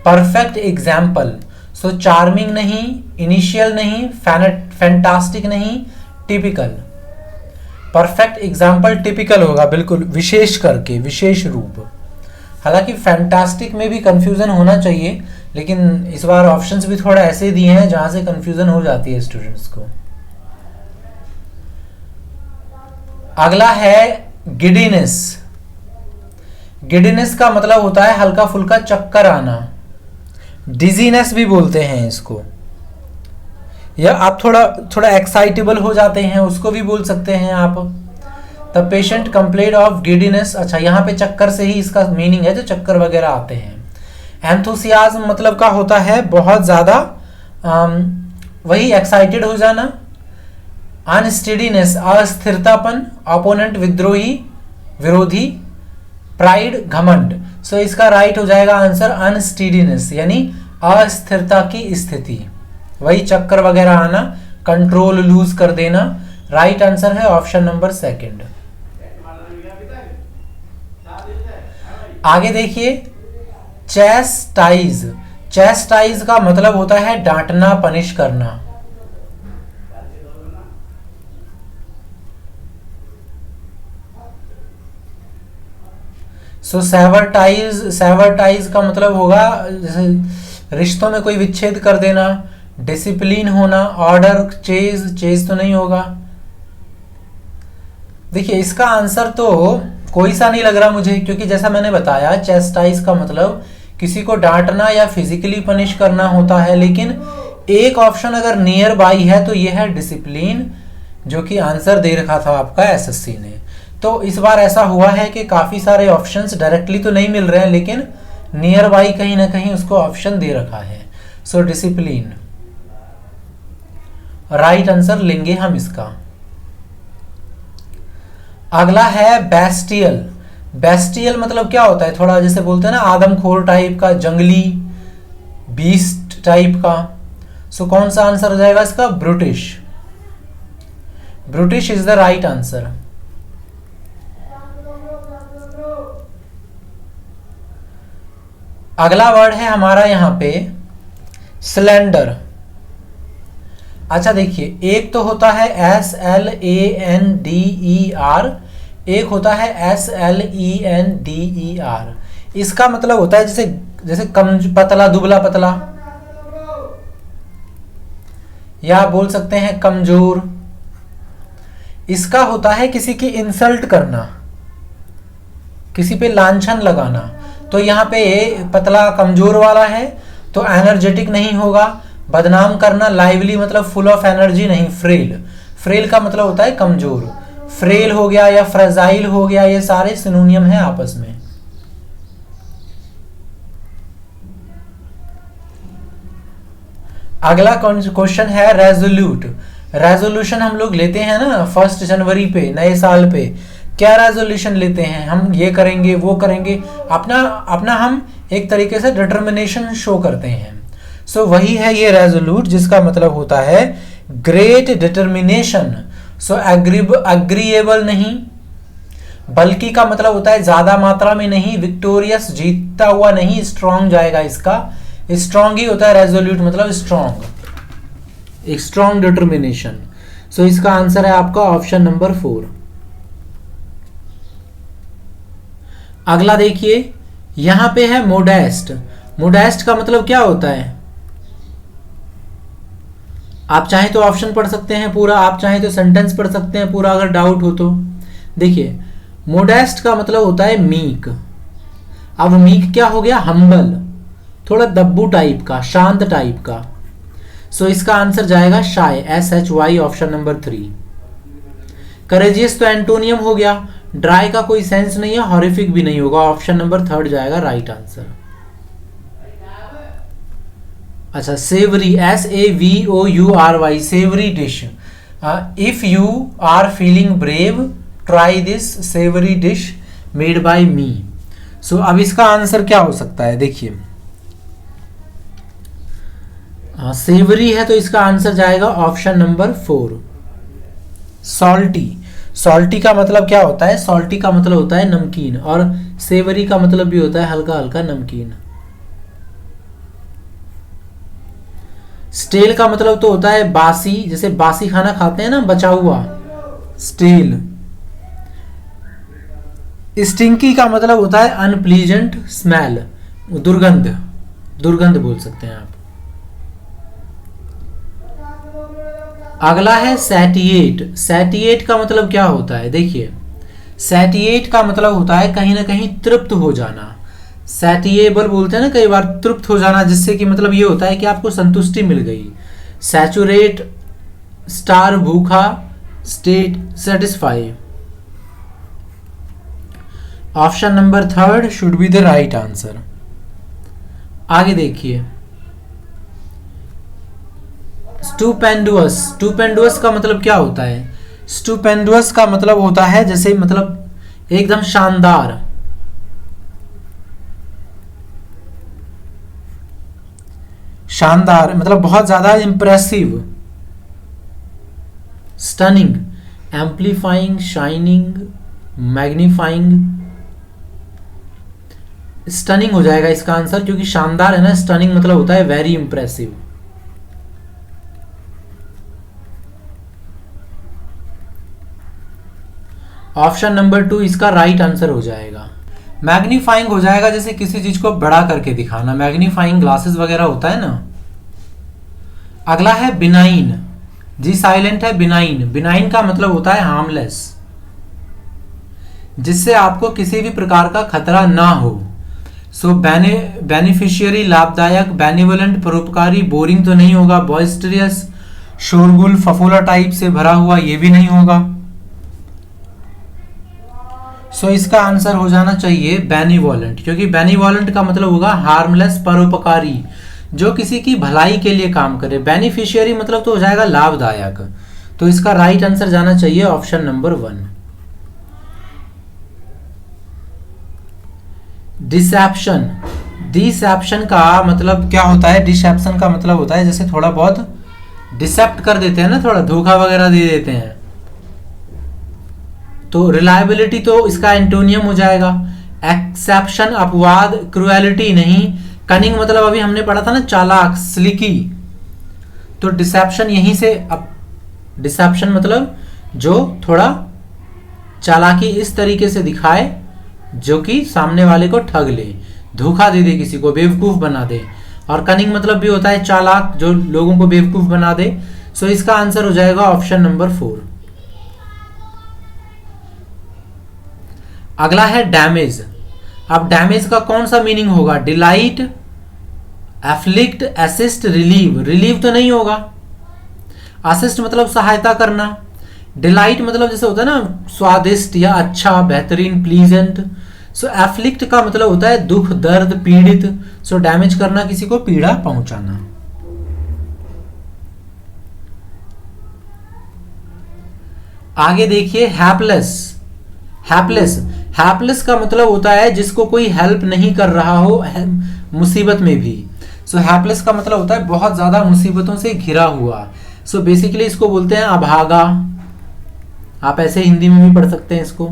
परफेक्ट एग्जाम्पल। सो चार्मिंग नहीं, इनिशियल नहीं, फैंटास्टिक नहीं, टिपिकल। परफेक्ट एग्जाम्पल टिपिकल होगा, बिल्कुल विशेष करके, विशेष रूप। हालांकि फैंटास्टिक में भी कंफ्यूजन होना चाहिए, लेकिन इस बार ऑप्शंस भी थोड़ा ऐसे दिए हैं जहां से कंफ्यूजन हो जाती है स्टूडेंट्स को। अगला है गिडीनेस। गिडीनेस का मतलब होता है हल्का फुल्का चक्कर आना। डिजीनेस भी बोलते हैं इसको, या आप थोड़ा थोड़ा एक्साइटेबल हो जाते हैं उसको भी बोल सकते हैं आप। The patient complain of giddiness. अच्छा, यहाँ पे चक्कर से ही इसका मीनिंग है, जो चक्कर वगैरह आते हैं। एंथुसियाज्म मतलब का होता है बहुत ज़्यादा वही एक्साइटेड हो जाना। अनस्टेडीनेस अस्थिरतापन, अपोनेंट विद्रोही, विरोधी। प्राइड घमंड। सो इसका राइट हो जाएगा आंसर अनस्टेडीनेस, यानी अस्थिरता की स्थिति, वही चक्कर वगैरह आना, कंट्रोल लूज कर देना। राइट आंसर है ऑप्शन नंबर 2। आगे देखिए, चैस्टाइज। चैस्टाइज का मतलब होता है डांटना, पनिश करना। सो सेवर्टाइज। सेवर्टाइज का मतलब होगा जैसे रिश्तों में कोई विच्छेद कर देना। डिसिप्लिन होना, ऑर्डर, चेज। चेज तो नहीं होगा। देखिए इसका आंसर तो कोई सा नहीं लग रहा मुझे, क्योंकि जैसा मैंने बताया चेस्टाइज का मतलब किसी को डांटना या फिजिकली पनिश करना होता है, लेकिन एक ऑप्शन अगर नियर बाई है तो यह है डिसिप्लिन, जो कि आंसर दे रखा था आपका एसएससी ने। तो इस बार ऐसा हुआ है कि काफी सारे ऑप्शंस डायरेक्टली तो नहीं मिल रहे हैं, लेकिन नियर बाई कहीं ना कहीं उसको ऑप्शन दे रखा है। सो डिसिप्लिन राइट आंसर लेंगे हम इसका। अगला है बेस्टियल। बेस्टियल मतलब क्या होता है? थोड़ा जैसे बोलते हैं ना आदमखोर टाइप का, जंगली, बीस्ट टाइप का। सो कौन सा आंसर हो जाएगा इसका? British. British is the right answer. अगला वर्ड है हमारा यहाँ पे सिलेंडर। अच्छा देखिए, एक तो होता है SLANDER, एक होता है SLENDER। इसका मतलब होता है जैसे जैसे कम पतला, दुबला पतला, या बोल सकते हैं कमजोर। इसका होता है किसी की इंसल्ट करना, किसी पे लांछन लगाना। तो यहाँ पे पतला कमजोर वाला है तो एनर्जेटिक नहीं होगा। बदनाम करना, लाइवली मतलब फुल ऑफ एनर्जी नहीं, फ्रेल। फ्रेल का मतलब होता है कमजोर। फ्रेल हो गया या फ्रेजाइल हो गया, ये सारे सिनोनियम हैं आपस में। अगला क्वेश्चन है रेजोल्यूट। रेजोल्यूशन हम लोग लेते हैं ना 1 जनवरी पे, नए साल पे। क्या रेजोल्यूशन लेते हैं हम? ये करेंगे, वो करेंगे, अपना अपना हम एक तरीके से डिटर्मिनेशन शो करते हैं। सो वही है ये रेजोल्यूट, जिसका मतलब होता है ग्रेट डिटर्मिनेशन। सो अग्रीएबल नहीं, बल्कि का मतलब होता है ज्यादा मात्रा में नहीं, विक्टोरियस जीतता हुआ नहीं, स्ट्रॉन्ग जाएगा इसका। स्ट्रॉन्ग ही होता है रेजोल्यूट मतलब स्ट्रॉन्ग, एक स्ट्रॉन्ग डिटर्मिनेशन। सो इसका आंसर है आपका ऑप्शन नंबर 4। अगला देखिए, यहां पे है मोडेस्ट। मोडेस्ट का मतलब क्या होता है? आप चाहें तो ऑप्शन पढ़ सकते हैं पूरा, आप चाहें तो सेंटेंस पढ़ सकते हैं पूरा अगर डाउट हो तो। देखिए, मोडेस्ट का मतलब होता है मीक। अब मीक क्या हो गया? हम्बल, थोड़ा दब्बू टाइप का, शांत टाइप का। सो इसका आंसर जाएगा शाय, SHY, ऑप्शन नंबर 3। करेजियस तो एंटोनियम हो गया, ड्राई का कोई सेंस नहीं है, हॉरिफिक भी नहीं होगा, ऑप्शन नंबर 3 जाएगा राइट आंसर। अच्छा, savoury, SAVOURY, savoury dish. If you are feeling brave, try this savoury dish made by me. So अब इसका आंसर क्या हो सकता है? देखिए, सेवरी है तो इसका आंसर जाएगा ऑप्शन नंबर 4, सॉल्टी। सॉल्टी का मतलब क्या होता है? सॉल्टी का मतलब होता है नमकीन, और सेवरी का मतलब भी होता है हल्का हल्का नमकीन। स्टेल का मतलब तो होता है बासी, जैसे बासी खाना खाते हैं ना, बचा हुआ, स्टेल। स्टिंकी का मतलब होता है अनप्लीजेंट स्मेल, दुर्गंध, दुर्गंध बोल सकते हैं आप। अगला है सैटिएट। सैटिएट का मतलब क्या होता है? देखिए, सैटिएट का मतलब होता है कहीं ना कहीं तृप्त हो जाना। सैटिएबल बोलते हैं ना कई बार, तृप्त हो जाना, जिससे कि मतलब ये होता है कि आपको संतुष्टि मिल गई। सैचुरेट, स्टार भूखा, state satisfy. Option number 3 should be the right answer. आगे देखिए, स्टूपेंडुअस। स्टूपेंडुअस का मतलब क्या होता है? स्टूपेंडुअस का मतलब होता है जैसे मतलब एकदम शानदार, शानदार मतलब बहुत ज्यादा impressive. Stunning, एम्प्लीफाइंग, shining, magnifying. Stunning हो जाएगा इसका आंसर, क्योंकि शानदार है ना, स्टनिंग मतलब होता है वेरी इंप्रेसिव। ऑप्शन नंबर 2 इसका राइट आंसर हो जाएगा। मैग्नीफाइंग हो जाएगा जैसे किसी चीज को बड़ा करके दिखाना, मैग्नीफाइंग ग्लासेस वगैरह होता है ना। अगला है बिनाइन। जी साइलेंट है, बिनाइन। बिनाइन का मतलब होता है हार्मलेस, जिससे आपको किसी भी प्रकार का खतरा ना हो। सो बेनिफिशियरी, लाभदायक, बेनिवोलेंट, परोपकारी। बोरिंग तो नहीं होगा, बॉइस्टरियस, शोरगुल, फफोला टाइप से भरा हुआ, ये भी नहीं होगा। सो इसका आंसर हो जाना चाहिए बेनिवोलेंट, क्योंकि बेनिवोलेंट का मतलब होगा हार्मलेस, परोपकारी, जो किसी की भलाई के लिए काम करे। बेनिफिशियरी मतलब तो हो जाएगा लाभदायक। तो इसका राइट आंसर जाना चाहिए ऑप्शन नंबर 1। डिसेप्शन। डिसेप्शन का मतलब क्या होता है? डिसेप्शन का मतलब होता है जैसे थोड़ा बहुत डिसेप्ट कर देते हैं ना, थोड़ा धोखा वगैरह दे देते हैं। तो रिलायबिलिटी तो इसका एंटोनियम हो जाएगा। एक्सेप्शन अपवाद, क्रुएलिटी नहीं। कनिंग मतलब अभी हमने पढ़ा था ना चालाक, स्लिकी, तो डिसेप्शन यहीं से डिसेप्शन मतलब जो थोड़ा चालाकी इस तरीके से दिखाए जो कि सामने वाले को ठग ले, धोखा दे दे, किसी को बेवकूफ बना दे। और कनिंग मतलब भी होता है चालाक, जो लोगों को बेवकूफ बना दे। सो इसका आंसर हो जाएगा ऑप्शन नंबर 4। अगला है डैमेज। अब डैमेज का कौन सा मीनिंग होगा? Delight, afflict, assist, relieve. Relieve तो नहीं होगा। असिस्ट मतलब सहायता करना। डिलाइट मतलब जैसे होता है ना स्वादिष्ट या अच्छा, बेहतरीन, प्लीजेंट। सो एफ्लिक्ट का मतलब होता है दुख, दर्द, पीड़ित। सो डैमेज करना, किसी को पीड़ा पहुंचाना। आगे देखिए हैप्लेस। हैप्लेस, हैप्लेस का मतलब होता है जिसको कोई हेल्प नहीं कर रहा हो मुसीबत में भी। सो हैप्लेस का मतलब होता है बहुत ज्यादा मुसीबतों से घिरा हुआ। सो बेसिकली इसको बोलते हैं अभागा। आप ऐसे हिंदी में भी पढ़ सकते हैं इसको।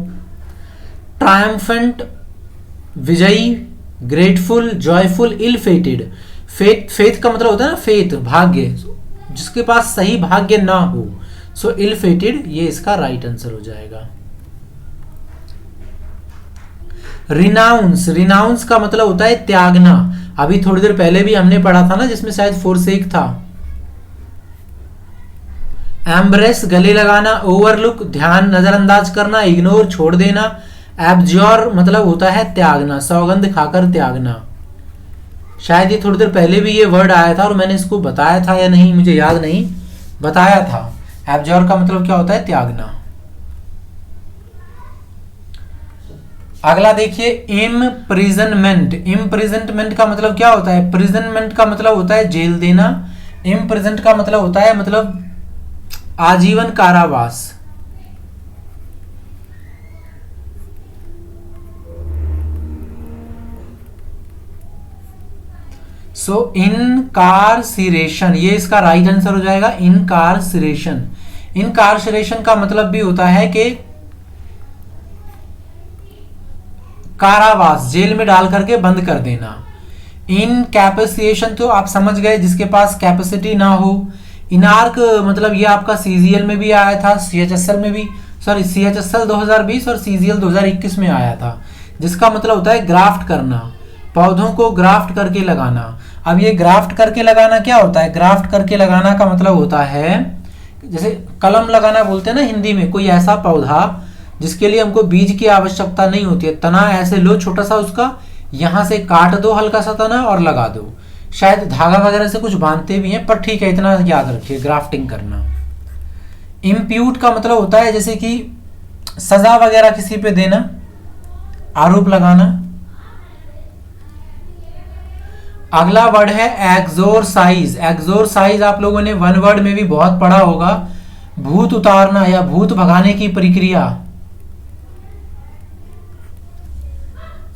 ट्रायम्फेंट, विजयी, ग्रेटफुल, जॉयफुल, इल फेटेड। फेथ का मतलब होता है ना फेथ, भाग्य, जिसके पास सही भाग्य ना हो। सो इल फेटेड ये इसका राइट आंसर हो जाएगा। रिनाउंस, रिनाउंस का मतलब होता है त्यागना। अभी थोड़ी देर पहले भी हमने पढ़ा था ना जिसमें शायद फोरसेक था। एम्ब्रेस गले लगाना, ओवरलुक ध्यान नजरअंदाज करना, इग्नोर छोड़ देना। एब्ज्योर मतलब होता है त्यागना, सौगंध खाकर त्यागना। शायद ये थोड़ी देर पहले भी ये वर्ड आया था और मैंने इसको बताया था या नहीं मुझे याद नहीं, बताया था। एब्ज्योर का मतलब क्या होता है? त्यागना। अगला देखिए इम्प्रिजनमेंट। इम्प्रिजनमेंट का मतलब क्या होता है? प्रिजनमेंट का मतलब होता है जेल देना। इम्प्रिजन का मतलब होता है मतलब आजीवन कारावास। सो इनकार्सिरेशन ये इसका राइट आंसर हो जाएगा। इनकार्सिरेशन, इनकार्सिरेशन का मतलब भी होता है कि कारावास, जेल में डाल करके बंद कर देना। इनकैपेसिएशन तो आप समझ गए, जिसके पास कैपेसिटी ना हो। इनार्क मतलब ये आपका सीजीएल में भी आया था, सीएचएसएल में भी, सॉरी सीएचएसएल 2020 और सीजीएल 2021 में आया था, जिसका मतलब होता है ग्राफ्ट करना, पौधों को ग्राफ्ट करके लगाना। अब ये ग्राफ्ट करके लगाना क्या होता है? ग्राफ्ट करके लगाना का मतलब होता है जैसे कलम लगाना बोलते हैं ना हिंदी में, कोई ऐसा पौधा जिसके लिए हमको बीज की आवश्यकता नहीं होती है। तना ऐसे लो छोटा सा उसका, यहां से काट दो हल्का सा तना और लगा दो। शायद धागा वगैरह से कुछ बांधते भी हैं, पर ठीक है इतना याद रखिए, ग्राफ्टिंग करना। इम्प्यूट का मतलब होता है जैसे कि सजा वगैरह किसी पे देना, आरोप लगाना। अगला वर्ड है एक्सोरसाइज। एक्सोरसाइज आप लोगों ने वन वर्ड में भी बहुत पढ़ा होगा, भूत उतारना या भूत भगाने की प्रक्रिया।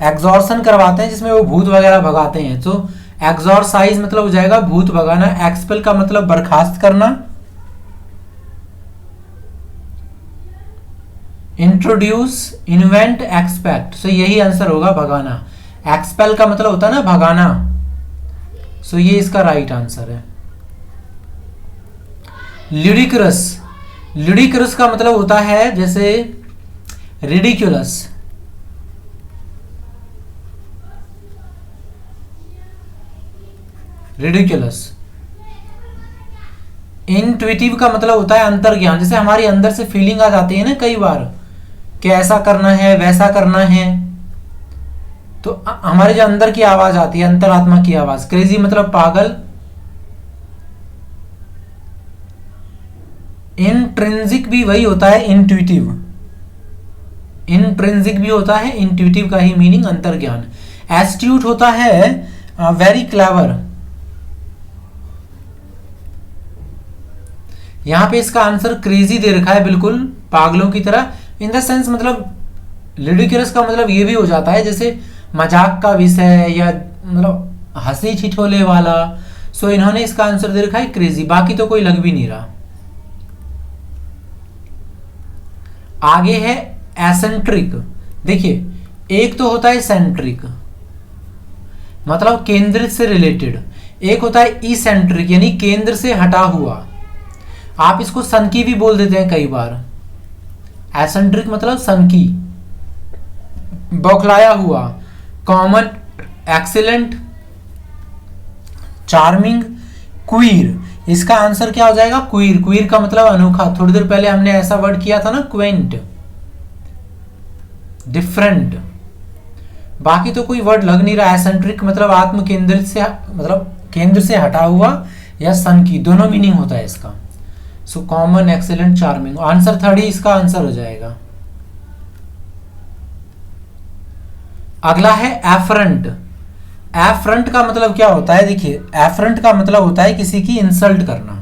एक्सॉर्शन करवाते हैं जिसमें वो भूत वगैरह भगाते हैं, तो एक्सॉर्साइज मतलब हो जाएगा भूत भगाना। एक्सपेल का मतलब बर्खास्त करना। इंट्रोड्यूस, इन्वेंट, एक्सपेक्ट, सो यही आंसर होगा भगाना। एक्सपेल का मतलब होता है ना भगाना, सो ये इसका राइट आंसर है। ल्यूडिक्रस, ल्यूडिक्रस का मतलब होता है जैसे रिडिक्यूलस। रिडिक्यूलस। इंट्यूटिव का मतलब होता है अंतर्ज्ञान, जैसे हमारी अंदर से फीलिंग आ जाती है ना कई बार कि ऐसा करना है वैसा करना है, तो हमारे जो अंदर की आवाज आती है, अंतरात्मा की आवाज। क्रेजी मतलब पागल। इंट्रिंसिक भी वही होता है इंट्यूटिव, इंट्रिंसिक भी होता है, इंट्यूटिव का ही मीनिंग अंतर्ज्ञान। एस्ट्यूट होता है वेरी क्लेवर। यहां पे इसका आंसर क्रेजी दे रखा है, बिल्कुल पागलों की तरह। इन द सेंस मतलब लिडिक्यूलस का मतलब ये भी हो जाता है जैसे मजाक का विषय या मतलब हंसी ठिठोले वाला। सो इन्होंने इसका आंसर दे रखा है क्रेजी, बाकी तो कोई लग भी नहीं रहा। आगे है एसेंट्रिक। देखिए एक तो होता है सेंट्रिक, मतलब केंद्रित से रिलेटेड। एक होता है इसेंट्रिक, यानी केंद्र से हटा हुआ। आप इसको सनकी भी बोल देते हैं कई बार। एसेंट्रिक मतलब सनकी, बौखलाया हुआ। Common, excellent, charming, queer. इसका आंसर क्या हो जाएगा? क्वीर। क्वीर का मतलब अनोखा। थोड़ी देर पहले हमने ऐसा वर्ड किया था ना, क्वेंट, डिफरेंट। बाकी तो कोई वर्ड लग नहीं रहा। एसेंट्रिक मतलब आत्म केंद्रित से, मतलब केंद्र से हटा हुआ, या सन की, दोनों मीनिंग होता है इसका। So common, excellent, charming. Answer 3 ही इसका आंसर हो जाएगा। अगला है एफरंट। एफरंट का मतलब क्या होता है? देखिए, एफरंट का मतलब होता है किसी की इंसल्ट करना,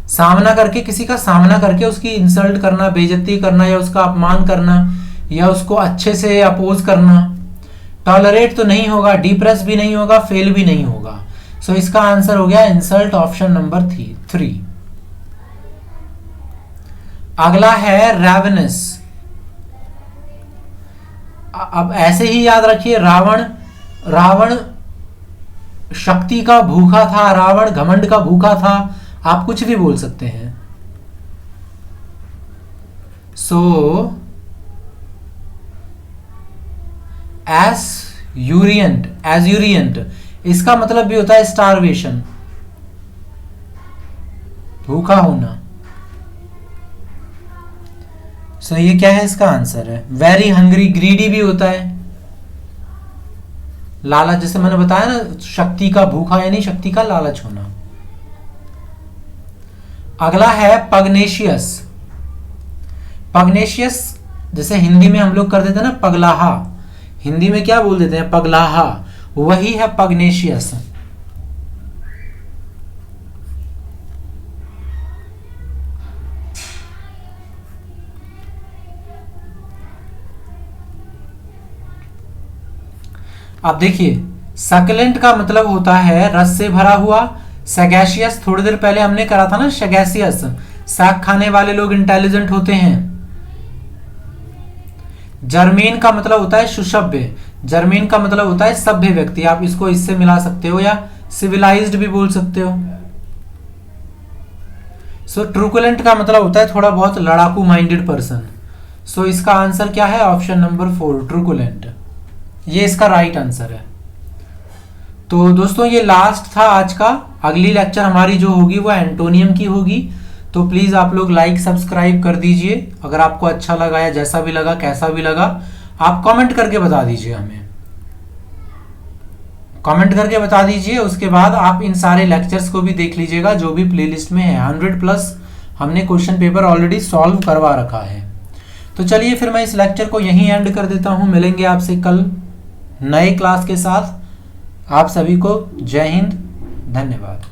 सामना करके, किसी का सामना करके उसकी इंसल्ट करना, बेइज्जती करना, या उसका अपमान करना, या उसको अच्छे से अपोज करना। टॉलरेट तो नहीं होगा, डिप्रेस भी नहीं होगा, फेल भी नहीं होगा। सो इसका आंसर हो गया इंसल्ट, ऑप्शन नंबर 3। अगला है रेवनस। अब ऐसे ही याद रखिए, रावण शक्ति का भूखा था, रावण घमंड का भूखा था। आप कुछ भी बोल सकते हैं। सो एज्यूरियंट इसका मतलब भी होता है स्टारवेशन, भूखा होना। सो ये क्या है? इसका आंसर है वेरी हंग्री। ग्रीडी भी होता है, लालच, जैसे मैंने बताया ना, शक्ति का भूखा यानी शक्ति का लालच होना। अगला है पगनेशियस। पगनेशियस जैसे हिंदी में हम लोग कर देते हैं ना पगलाहा, हिंदी में क्या बोल देते हैं? पगलाहा। वही है पगनेशियस। अब देखिए, सकलेंट का मतलब होता है रस से भरा हुआ। सैगैशियस थोड़ी देर पहले हमने करा था ना, सैगैशियस, साग खाने वाले लोग इंटेलिजेंट होते हैं। जर्मेन का मतलब होता है सुसभ्य। जर्मेन का मतलब होता है सभ्य व्यक्ति। आप इसको इससे मिला सकते हो, या सिविलाइज्ड भी बोल सकते हो। सो ट्रूकुलेंट का मतलब होता है थोड़ा बहुत लड़ाकू माइंडेड पर्सन। सो इसका आंसर क्या है? Option number 4, ट्रूकुलेंट। ये इसका राइट आंसर है। तो दोस्तों, ये लास्ट था आज का। अगली लेक्चर हमारी जो होगी वो एंटोनियम की होगी। तो प्लीज आप लोग लाइक सब्सक्राइब कर दीजिए। अगर आपको अच्छा लगा या जैसा भी लगा, कैसा भी लगा, आप कमेंट करके बता दीजिए हमें। कमेंट करके बता दीजिए। उसके बाद आप इन सारे लेक्चर्स को भी देख लीजिएगा जो भी प्लेलिस्ट में है। 100+ हमने क्वेश्चन पेपर ऑलरेडी सॉल्व करवा रखा है। तो चलिए फिर मैं इस लेक्चर को यहीं एंड कर देता हूं। मिलेंगे आपसे कल नए क्लास के साथ। आप सभी को जय हिंद, धन्यवाद।